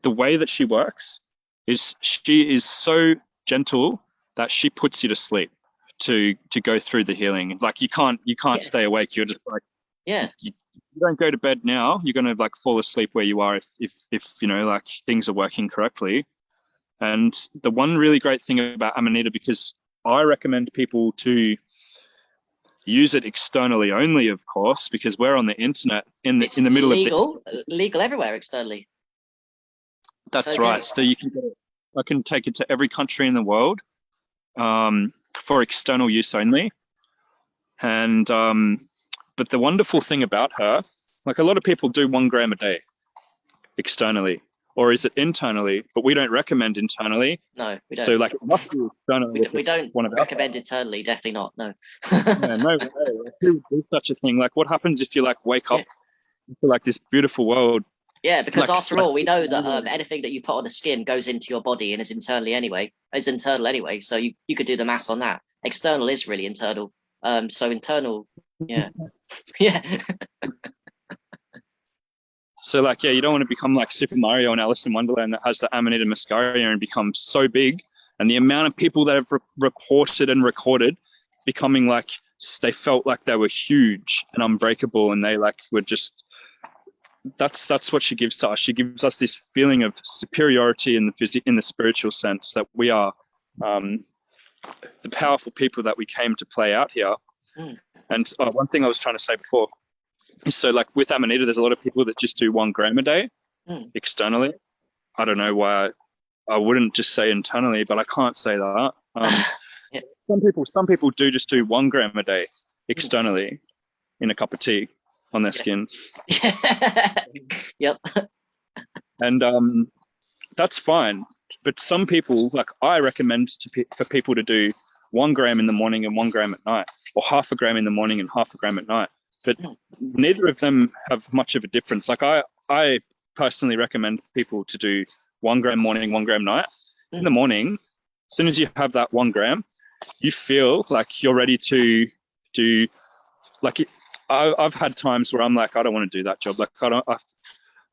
Speaker 2: the way that she works is she is so gentle that she puts you to sleep to go through the healing. Like, you can't stay awake. You're just like, you don't go to bed now, you're going to, like, fall asleep where you are if you know, like, things are working correctly. And the one really great thing about Amanita, because I recommend people to use it externally only, of course, because we're on the internet in the middle of
Speaker 1: legal everywhere externally.
Speaker 2: That's right. So you can I can take it to every country in the world for external use only. And but the wonderful thing about her, like, a lot of people do 1 gram a day externally. Or is it internally? But we don't recommend internally.
Speaker 1: No, we don't.
Speaker 2: So, like, it must be externally.
Speaker 1: We don't recommend internally. Definitely not. No.
Speaker 2: No way. Who would do such a thing? Like, what happens if you, like, wake up to, like, this beautiful world?
Speaker 1: Yeah, because after all, we know that anything that you put on the skin goes into your body and is internal anyway. So you could do the maths on that. External is really internal. So internal, yeah.
Speaker 2: So, like, you don't want to become like Super Mario and Alice in Wonderland that has the Amanita Muscaria and become so big. And the amount of people that have reported and recorded becoming, like, they felt like they were huge and unbreakable, and they, like, were just, that's what she gives to us. She gives us this feeling of superiority in the spiritual sense, that we are the powerful people that we came to play out here. And one thing I was trying to say before, so, like, with Amanita, there's a lot of people that just do 1 gram a day externally. I don't know why I wouldn't just say internally, but I can't say that. Some people do just do 1 gram a day externally in a cup of tea on their skin.
Speaker 1: Yep.
Speaker 2: And that's fine. But some people, like, I recommend for people to do 1 gram in the morning and 1 gram at night, or 0.5 gram in the morning and 0.5 gram at night. But neither of them have much of a difference. Like, I personally recommend people to do 1 gram morning, 1 gram night. In the morning, as soon as you have that 1 gram, you feel like you're ready to do, like, I've had times where I'm like, I don't want to do that job. Like, I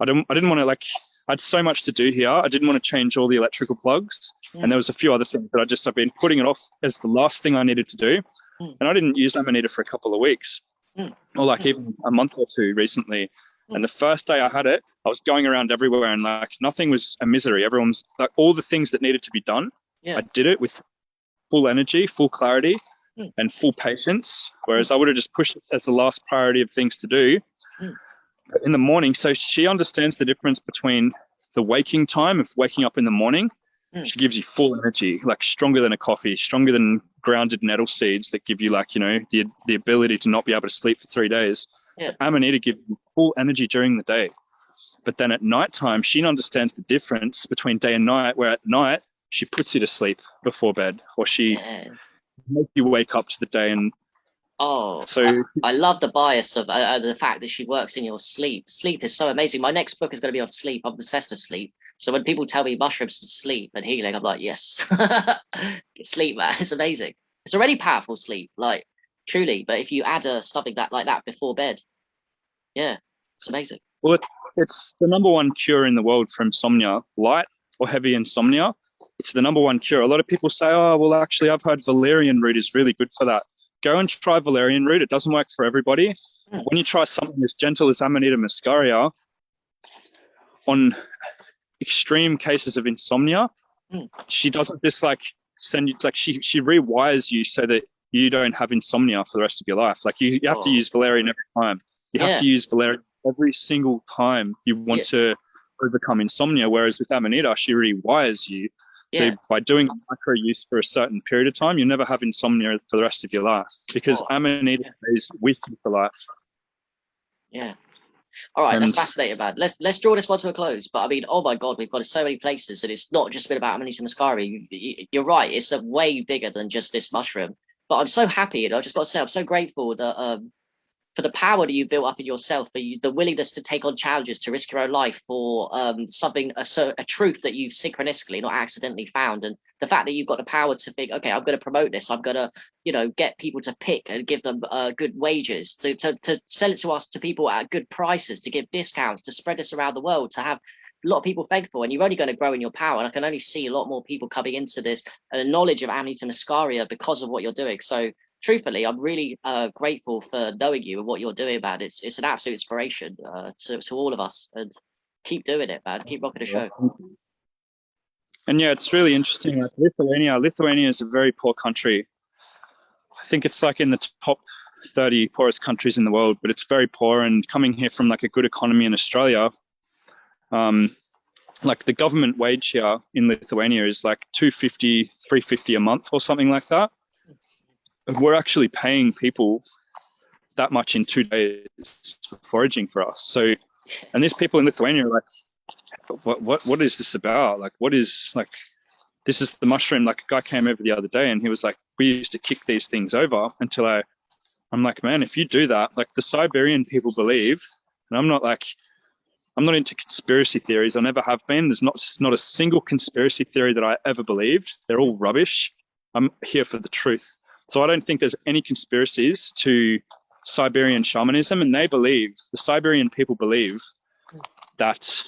Speaker 2: didn't want to, like, I had so much to do here. I didn't want to change all the electrical plugs. And there was a few other things that I've been putting it off as the last thing I needed to do. And I didn't use Amanita for a couple of weeks. Or, like, even a month or two recently. And the first day I had it, I was going around everywhere and, like, nothing was a misery. Everyone's, like, all the things that needed to be done, I did it with full energy, full clarity, and full patience. Whereas I would have just pushed it as the last priority of things to do. But in the morning, so she understands the difference between the waking time of waking up in the morning. She gives you full energy, like, stronger than a coffee, stronger than grounded nettle seeds that give you, like, you know, the ability to not be able to sleep for 3 days. Amanita gives you full energy during the day. But then at nighttime, she understands the difference between day and night, where at night she puts you to sleep before bed, or she makes you wake up to the day. And
Speaker 1: I love the bias of the fact that she works in your sleep. Sleep is so amazing. My next book is going to be on sleep. I'm obsessed with sleep. So when people tell me mushrooms is sleep and healing, I'm like, yes, sleep, man. It's amazing. It's already powerful sleep, like truly. But if you add something like that before bed, yeah, it's amazing.
Speaker 2: Well, it's the number one cure in the world for insomnia, light or heavy insomnia. It's the number one cure. A lot of people say, oh, well, actually, I've heard valerian root is really good for that. Go and try valerian root. It doesn't work for everybody. When you try something as gentle as Amanita muscaria, on extreme cases of insomnia, she doesn't just like send you, like she rewires you so that you don't have insomnia for the rest of your life. Like you have to use valerian every time. You have to use valerian every single time you want to overcome insomnia. Whereas with Amanita, she rewires you. So by doing micro use for a certain period of time, you never have insomnia for the rest of your life, because Amanita stays with you for life.
Speaker 1: Yeah. All right, that's fascinating, man. Let's draw this one to a close. But I mean, oh my God, we've got so many places, and it's not just been about Amanita muscaria. You're right; it's a way bigger than just this mushroom. But I'm so happy, and I just got to say, I'm so grateful that for the power that you built up in yourself, for the willingness to take on challenges, to risk your own life for something, a truth that you've synchronistically, not accidentally found. And the fact that you've got the power to think, okay, I'm going to promote this. I'm going to, get people to pick and give them good wages, to sell it to us, to people at good prices, to give discounts, to spread this around the world, to have a lot of people thankful. And you're only going to grow in your power. And I can only see a lot more people coming into this knowledge of Amanita muscaria because of what you're doing. So truthfully, I'm really grateful for knowing you and what you're doing, man. It's an absolute inspiration to all of us, and keep doing it, man. Keep rocking the show.
Speaker 2: And yeah, it's really interesting. Like Lithuania is a very poor country. I think it's like in the top 30 poorest countries in the world, but it's very poor. And coming here from like a good economy in Australia, like the government wage here in Lithuania is like $250, $350 a month or something like that. We're actually paying people that much in 2 days for foraging for us. So, and these people in Lithuania are like, what is this about? Like, what is, like, this is the mushroom. Like, a guy came over the other day and he was like, we used to kick these things over until I'm like, man, if you do that, like the Siberian people believe, and I'm not into conspiracy theories. I never have been. There's not a single conspiracy theory that I ever believed. They're all rubbish. I'm here for the truth. So I don't think there's any conspiracies to Siberian shamanism, and the Siberian people believe that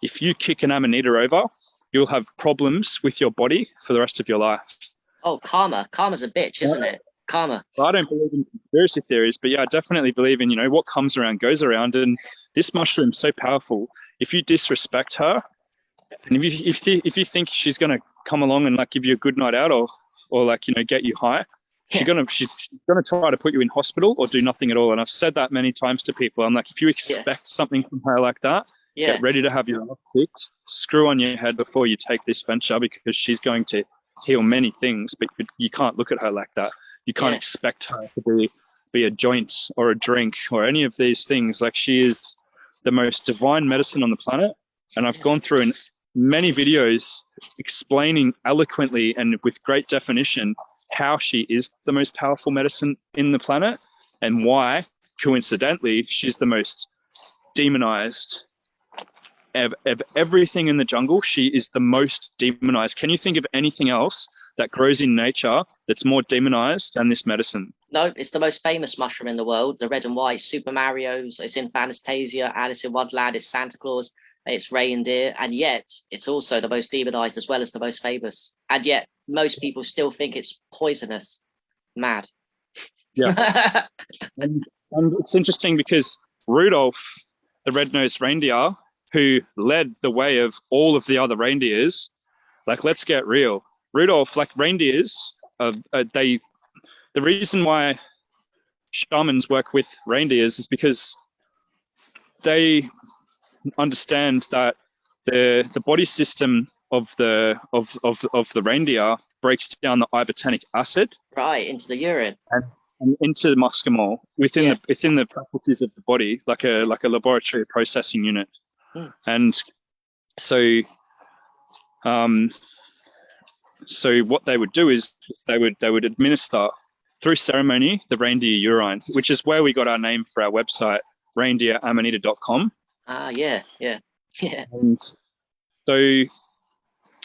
Speaker 2: if you kick an Amanita over, you'll have problems with your body for the rest of your life.
Speaker 1: Oh, karma. Karma's a bitch, isn't it? Karma.
Speaker 2: I don't believe in conspiracy theories, but yeah, I definitely believe in, what comes around goes around. And this mushroom's so powerful. If you disrespect her, and if you think she's going to come along and like give you a good night out or like, get you high, she's gonna try to put you in hospital or do nothing at all. And I've said that many times to people. I'm like, if you expect something from her like that, get ready to have your ass kicked, screw on your head before you take this venture, because she's going to heal many things, but you can't look at her like that. You can't expect her to be a joint or a drink or any of these things. Like, she is the most divine medicine on the planet. And I've gone through in many videos explaining eloquently and with great definition how she is the most powerful medicine in the planet, and why, coincidentally, she's the most demonized of everything in the jungle. She is the most demonized. Can you think of anything else that grows in nature that's more demonized than this medicine?
Speaker 1: No, it's the most famous mushroom in the world. The red and white, Super Mario's, it's in Fantasia, Alice in Wonderland, it's Santa Claus, it's Reindeer, and yet it's also the most demonized as well as the most famous. And yet most people still think it's poisonous. Mad.
Speaker 2: Yeah. and it's interesting because Rudolph, the red-nosed reindeer, who led the way of all of the other reindeers, like, let's get real. Rudolph, like, reindeers, the reason why shamans work with reindeers is because they understand that the body system of the reindeer breaks down the ibotanic acid
Speaker 1: into the urine
Speaker 2: and into the muscimol within the faculties of the body, like a laboratory processing unit. And so so what they would do is they would administer through ceremony the reindeer urine, which is where we got our name for our website, reindeeramanita.com.
Speaker 1: Yeah.
Speaker 2: And so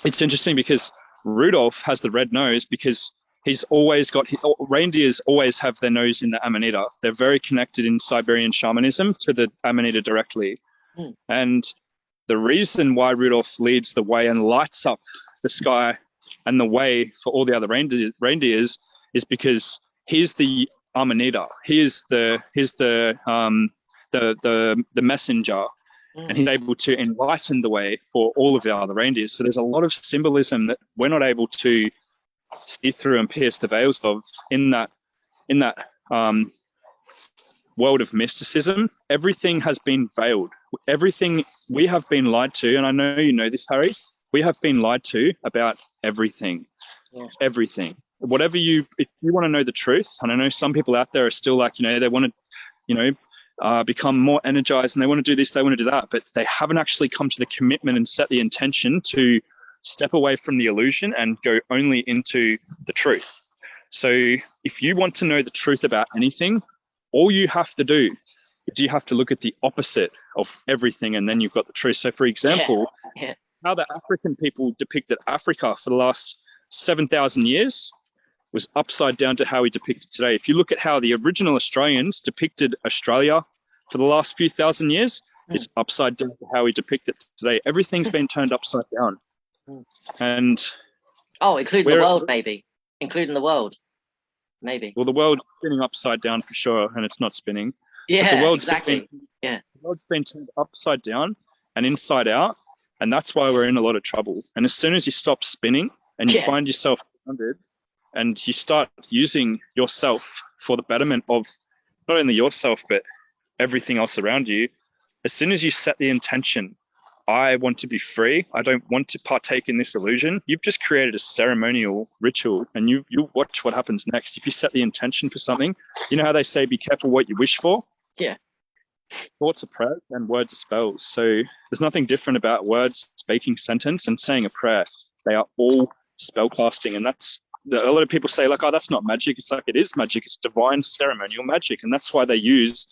Speaker 2: it's interesting because Rudolph has the red nose because he's always got reindeers always have their nose in the Amanita. They're very connected in Siberian shamanism to the Amanita directly. And the reason why Rudolph leads the way and lights up the sky and the way for all the other reindeers is because he's the Amanita. He is the messenger, and he's able to enlighten the way for all of the other reindeers. So there's a lot of symbolism that we're not able to see through and pierce the veils of in that world of mysticism. Everything has been veiled. Everything we have been lied to, and I know you know this, Harry. We have been lied to about everything. Everything. Whatever if you want to know the truth, and I know some people out there are still like, they want to, become more energized and they want to do this, they want to do that, but they haven't actually come to the commitment and set the intention to step away from the illusion and go only into the truth. So if you want to know the truth about anything, all you have to do is you have to look at the opposite of everything, and then you've got the truth. So for example, how the African people depicted Africa for the last 7,000 years was upside down to how we depict it today. If you look at how the original Australians depicted Australia for the last few thousand years, it's upside down to how we depict it today. Everything's been turned upside down. And
Speaker 1: including the world, maybe. Including the world, maybe.
Speaker 2: Well, the world's spinning upside down for sure, and it's not spinning.
Speaker 1: Yeah,
Speaker 2: the world's
Speaker 1: exactly.
Speaker 2: The world's been turned upside down and inside out, and that's why we're in a lot of trouble. And as soon as you stop spinning and you find yourself grounded and you start using yourself for the betterment of not only yourself, but everything else around you, as soon as you set the intention, I want to be free, I don't want to partake in this illusion, you've just created a ceremonial ritual, and you watch what happens next. If you set the intention for something, you know how they say, be careful what you wish for?
Speaker 1: Yeah.
Speaker 2: Thoughts are prayers and words are spells. So there's nothing different about words, speaking sentence and saying a prayer. They are all spell casting, and that's a lot of people say like, oh, that's not magic. It's like, it is magic. It's divine ceremonial magic, and that's why they use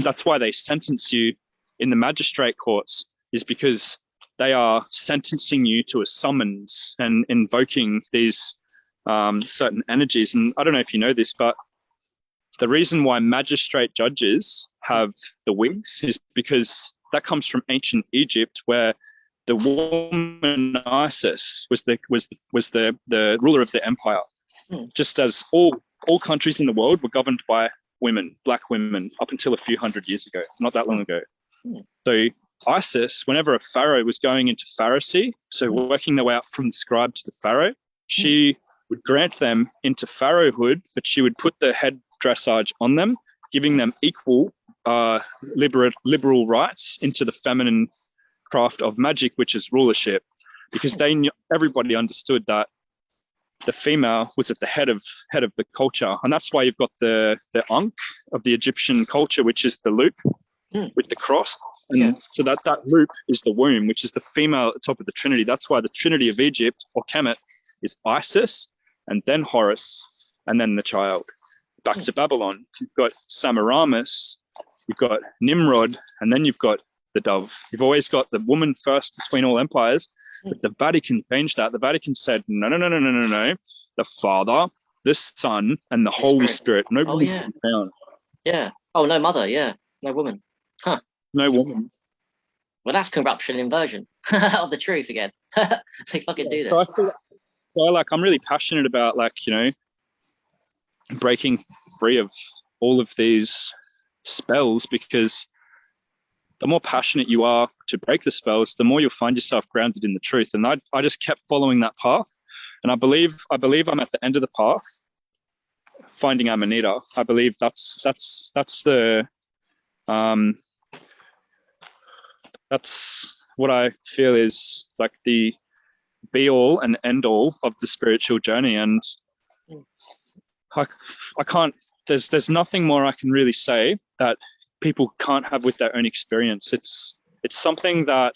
Speaker 2: that's why they sentence you in the magistrate courts, is because they are sentencing you to a summons and invoking these certain energies. And I don't know if you know this, but the reason why magistrate judges have the wigs is because that comes from ancient Egypt, where the woman Isis was the ruler of the empire. Just as all countries in the world were governed by women, black women, up until a few hundred years ago, not that long ago. So Isis, whenever a pharaoh was going into pharaohcy, so working their way up from the scribe to the pharaoh, she would grant them into pharaohhood, but she would put the head dressage on them, giving them equal liberal rights into the feminine craft of magic, which is rulership, because everybody understood that the female was at the head of the culture. And that's why you've got the ankh of the Egyptian culture, which is the loop with the cross. And so that loop is the womb, which is the female at the top of the Trinity. That's why the Trinity of Egypt, or Kemet, is Isis, and then Horus, and then the child. Back to Babylon, you've got Semiramis, you've got Nimrod, and then you've got the dove. You've always got the woman first between all empires, but the Vatican changed that. The Vatican said, no. The Father, the Son, and the Holy Spirit. No woman down.
Speaker 1: Yeah. Oh, no mother. Yeah. No woman. Huh.
Speaker 2: No woman.
Speaker 1: Well, that's corruption and inversion of the truth again. So fucking do this.
Speaker 2: So I'm really passionate about breaking free of all of these spells, because the more passionate you are to break the spells, the more you'll find yourself grounded in the truth. And I just kept following that path, and I believe I'm at the end of the path, finding Amanita. I believe that's the that's what I feel is like the be all and end all of the spiritual journey. And I can't, there's nothing more I can really say that people can't have with their own experience. It's something that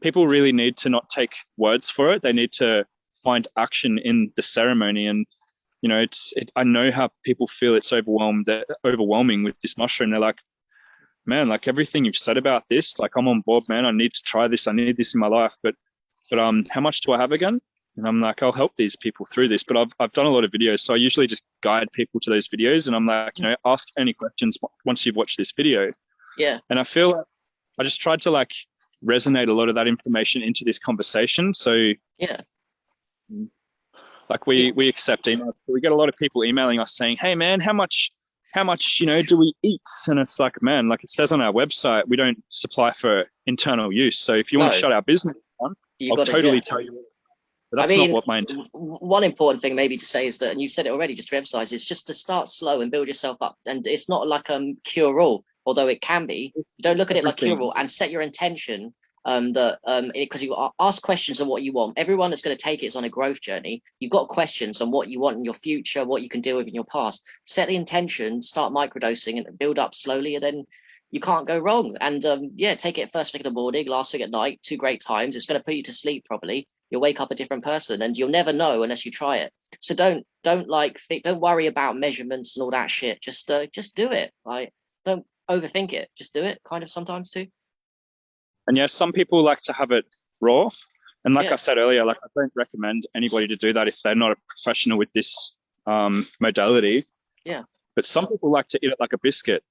Speaker 2: people really need to not take words for it. They need to find action in the ceremony. And I know how people feel it's overwhelming with this mushroom. They're like, man, like everything you've said about this, like I'm on board, man. I need to try this. I need this in my life. But how much do I have again? And I'm like, I'll help these people through this. But I've done a lot of videos, so I usually just guide people to those videos, and I'm like, ask any questions once you've watched this video.
Speaker 1: Yeah.
Speaker 2: And I feel like I just tried to like resonate a lot of that information into this conversation. So
Speaker 1: yeah,
Speaker 2: like we accept emails. We get a lot of people emailing us saying, hey man, how much do we eat? And it's like, man, like it says on our website, we don't supply for internal use. So if you want to shut our business down, I'll totally tell you. But that's not what my intent.
Speaker 1: One important thing maybe to say is that, and you've said it already, just to emphasize, is just to start slow and build yourself up. And it's not like cure-all, although it can be. Don't look at it like cure-all, and set your intention because you ask questions on what you want. Everyone that's going to take it is on a growth journey. You've got questions on what you want in your future, what you can deal with in your past. Set the intention, start microdosing, and build up slowly, and then you can't go wrong. And take it first thing in the morning, last thing at night, 2 great times. It's going to put you to sleep probably. You'll wake up a different person, and you'll never know unless you try it. So don't worry about measurements and all that shit. Just do it. Like, don't overthink it. Just do it. Kind of sometimes too.
Speaker 2: And yeah, some people like to have it raw. And like I said earlier, like I don't recommend anybody to do that if they're not a professional with this modality.
Speaker 1: Yeah.
Speaker 2: But some people like to eat it like a biscuit.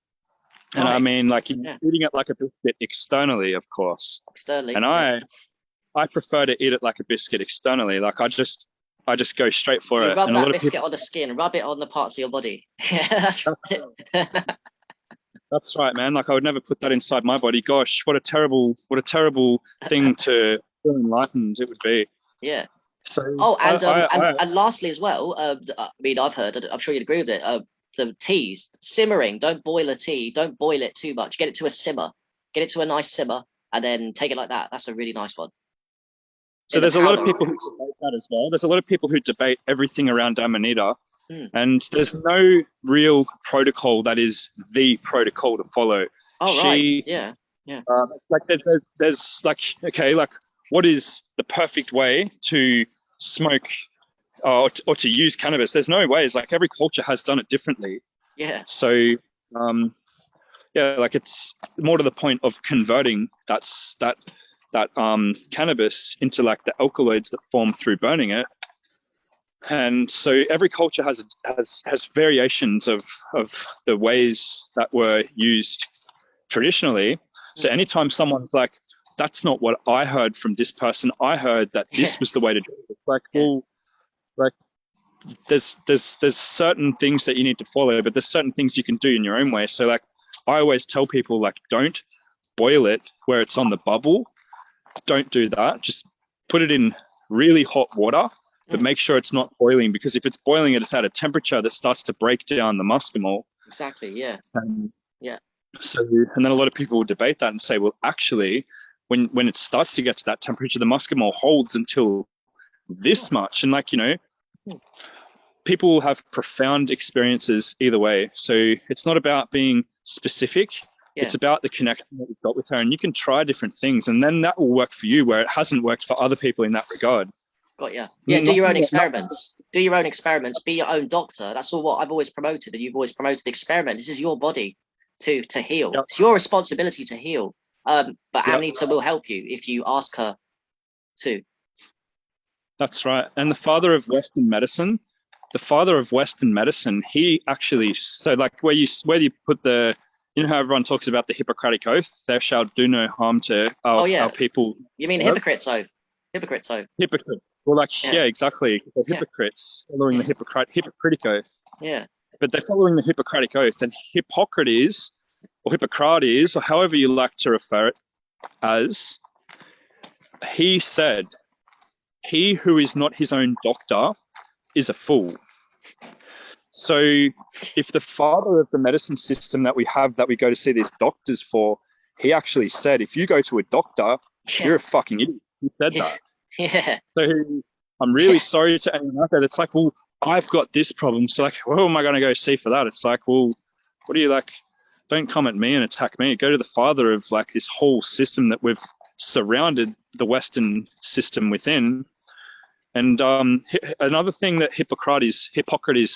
Speaker 2: And right. I mean, like eating it like a biscuit externally, of course.
Speaker 1: Externally.
Speaker 2: And I prefer to eat it like a biscuit externally. Like I just go straight for it.
Speaker 1: Rub that biscuit on the skin, rub it on the parts of your body. Yeah, that's right.
Speaker 2: That's right, man. Like I would never put that inside my body. Gosh, what a terrible thing to feel enlightened it would be.
Speaker 1: Yeah.
Speaker 2: So
Speaker 1: and lastly as well, I mean, I've heard, I'm sure you'd agree with it, the teas, simmering, don't boil a tea, don't boil it too much. Get it to a simmer. Get it to a nice simmer and then take it like that. That's a really nice one.
Speaker 2: So there's a lot of people who debate that as well. There's a lot of people who debate everything around Amanita. And there's no real protocol that is the protocol to follow.
Speaker 1: Oh, right. Yeah.
Speaker 2: Like there's like, okay, like what is the perfect way to smoke or to use cannabis? There's no ways. Like every culture has done it differently.
Speaker 1: Yeah.
Speaker 2: So, like it's more to the point of converting that cannabis into like the alkaloids that form through burning it. And so every culture has variations of the ways that were used traditionally. So anytime someone's like, that's not what I heard from this person, I heard that this was the way to do it. It's like, well, like there's certain things that you need to follow, but there's certain things you can do in your own way. So like I always tell people, like, don't boil it where it's on the bubble. Don't do that. Just put it in really hot water. But make sure it's not boiling, because if it's boiling, it's at a temperature that starts to break down the muscimol.
Speaker 1: Exactly, yeah.
Speaker 2: So, and then a lot of people will debate that and say, well, actually, when it starts to get to that temperature, the muscimol holds until this much. And like, people will have profound experiences either way. So it's not about being specific. Yeah. It's about the connection that you've got with her. And you can try different things, and then that will work for you where it hasn't worked for other people in that regard.
Speaker 1: Got you. Yeah, do your own experiments. Do your own experiments. Be your own doctor. That's all what I've always promoted, and you've always promoted. Experiment. This is your body to heal. Yep. It's your responsibility to heal. But Amanita will help you if you ask her to. That's
Speaker 2: right. And the father of Western medicine, he actually, so like where you put the, how everyone talks about the Hippocratic Oath, thou shalt do no harm to our people.
Speaker 1: You mean Hypocrite's Oath? Hypocrite's Oath.
Speaker 2: Hypocrite. Well, like, exactly. The hypocrites following the Hippocratic Oath.
Speaker 1: Yeah.
Speaker 2: But they're following the Hippocratic Oath, and Hippocrates, or however you like to refer it as, he said, he who is not his own doctor is a fool. So if the father of the medicine system that we have, that we go to see these doctors for, he actually said, if you go to a doctor, you're a fucking idiot. He said that.
Speaker 1: Yeah.
Speaker 2: So I'm really sorry to anyone out there that's like, well, I've got this problem. So like, who am I going to go see for that? It's like, well, what do you like? Don't come at me and attack me. Go to the father of like this whole system that we've surrounded the Western system within. And another thing that Hippocrates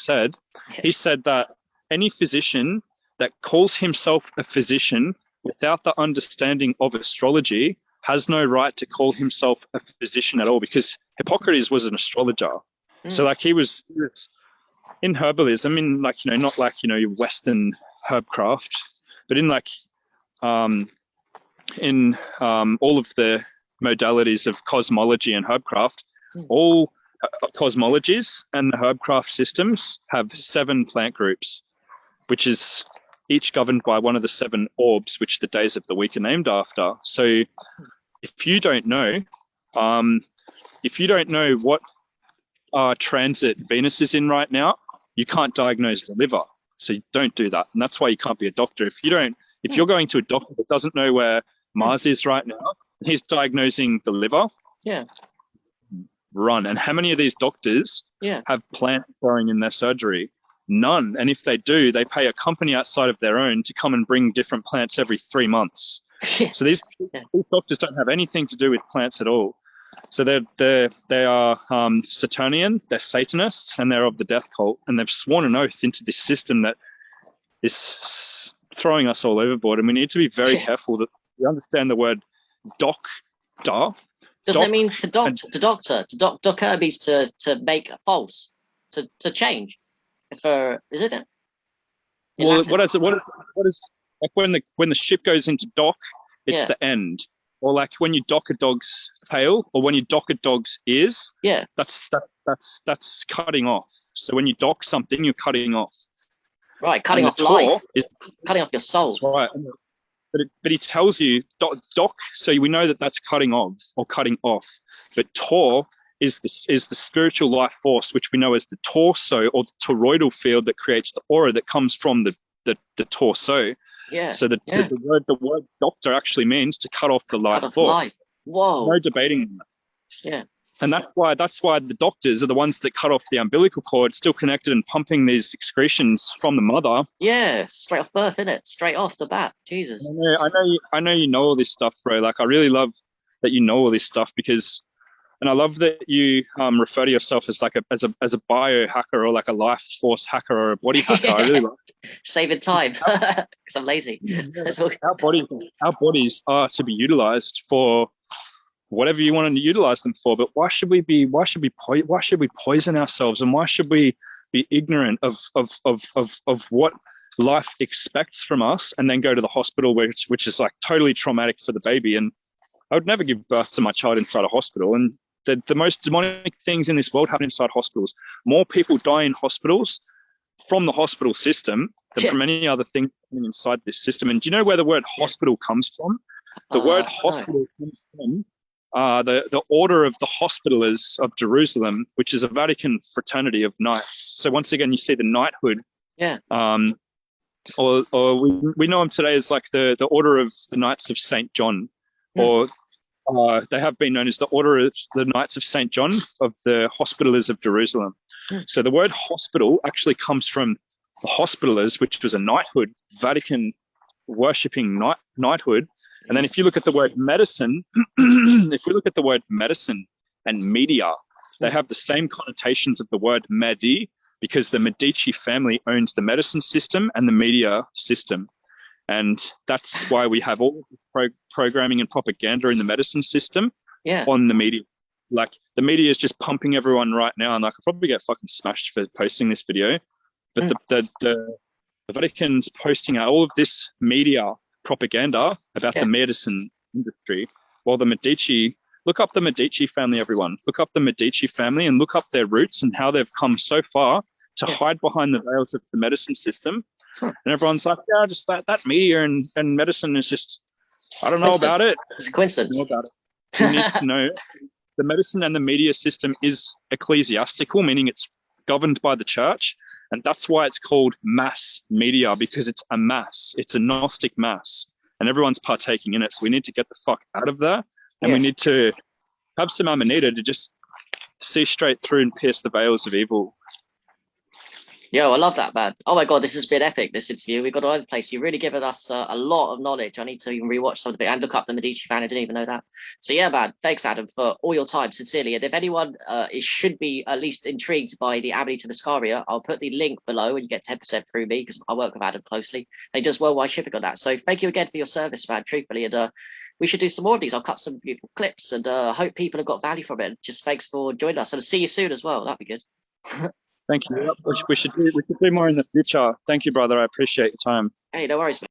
Speaker 2: said, he said that any physician that calls himself a physician without the understanding of astrology has no right to call himself a physician at all, because Hippocrates was an astrologer. So like he was in herbalism, in like, not like, your Western herbcraft, but in like in all of the modalities of cosmology and herbcraft, all cosmologies and the herbcraft systems have 7 plant groups, which is each governed by one of the 7 orbs, which the days of the week are named after. So if you don't know what transit Venus is in right now, you can't diagnose the liver. So don't do that. And that's why you can't be a doctor. If you're going to a doctor that doesn't know where Mars is right now, and he's diagnosing the liver, run. And how many of these doctors have plants growing in their surgery? None. And if they do, they pay a company outside of their own to come and bring different plants every 3 months. So these doctors don't have anything to do with plants at all. So they are Saturnian, they're Satanists, and they're of the death cult, and they've sworn an oath into this system that is throwing us all overboard. And we need to be very careful that we understand the word doctor.
Speaker 1: Doesn't it mean to Dr. Kirby's to make false, to change? Is it?
Speaker 2: Well, what is like when the ship goes into dock, it's the end. Or like when you dock a dog's tail, or when you dock a dog's ears, that's cutting off. So when you dock something, you're cutting off.
Speaker 1: Right, cutting off life. Cutting off your soul. That's right.
Speaker 2: But he tells you dock, so we know that that's cutting off or cutting off. But tor is the spiritual life force, which we know as the torso or the toroidal field that creates the aura that comes from the torso.
Speaker 1: Yeah.
Speaker 2: So the word doctor actually means to cut off the life force.
Speaker 1: Life. Whoa.
Speaker 2: No debating that.
Speaker 1: Yeah.
Speaker 2: And that's why the doctors are the ones that cut off the umbilical cord, still connected and pumping these excretions from the mother.
Speaker 1: Yeah, straight off birth, innit? Straight off the bat. Jesus.
Speaker 2: I know you know all this stuff, bro. Like I really love that you know all this stuff, because, and I love that you refer to yourself as like as a biohacker, or like a life force hacker, or a body hacker. I really like
Speaker 1: saving time because I'm lazy.
Speaker 2: Our bodies are to be utilized for whatever you want to utilize them for. But why should we poison ourselves, and why should we be ignorant of what life expects from us, and then go to the hospital, which is like totally traumatic for the baby? And I would never give birth to my child inside a hospital. And the most demonic things in this world happen inside hospitals. More people die in hospitals from the hospital system than from any other thing inside this system. And do you know where the word hospital comes from? The word hospital comes from the Order of the Hospitallers of Jerusalem, which is a Vatican fraternity of knights. So once again, you see the knighthood.
Speaker 1: Yeah.
Speaker 2: Or we know them today as like the Order of the Knights of St. John, or they have been known as the Order of the Knights of St. John of the Hospitallers of Jerusalem. So the word hospital actually comes from the Hospitallers, which was a knighthood, Vatican worshipping knighthood. And then if you look at the word medicine, if we look at the word medicine and media, they have the same connotations of the word medi, because the Medici family owns the medicine system and the media system. And that's why we have all programming and propaganda in the medicine system on the media. Like the media is just pumping everyone right now, and I could probably get fucking smashed for posting this video. But the Vatican's posting out all of this media propaganda about the medicine industry, while the Medici, look up the Medici family, everyone. Look up the Medici family and look up their roots and how they've come so far to hide behind the veils of the medicine system. And everyone's like, yeah, just that media and medicine is just, I don't know about it.
Speaker 1: It's a coincidence.
Speaker 2: You need to know the medicine and the media system is ecclesiastical, meaning it's governed by the church. And that's why it's called mass media, because it's a mass. It's a Gnostic mass. And everyone's partaking in it. So we need to get the fuck out of there. And we need to have some Amanita to just see straight through and pierce the veils of evil.
Speaker 1: Yo, I love that, man. Oh my God, this has been epic, this interview. We've got all over the place. You've really given us a lot of knowledge. I need to even rewatch some of it and look up the Medici fan. I didn't even know that. So yeah, man, thanks, Adam, for all your time, sincerely. And if anyone should be at least intrigued by the Amanita Muscaria, I'll put the link below and you get 10% through me because I work with Adam closely. And he does worldwide shipping on that. So thank you again for your service, man, truthfully. And we should do some more of these. I'll cut some beautiful clips and hope people have got value from it. Just thanks for joining us. And I'll see you soon as well. That'd be good.
Speaker 2: Thank you. We should do more in the future. Thank you, brother. I appreciate your time.
Speaker 1: Hey, no worries, man.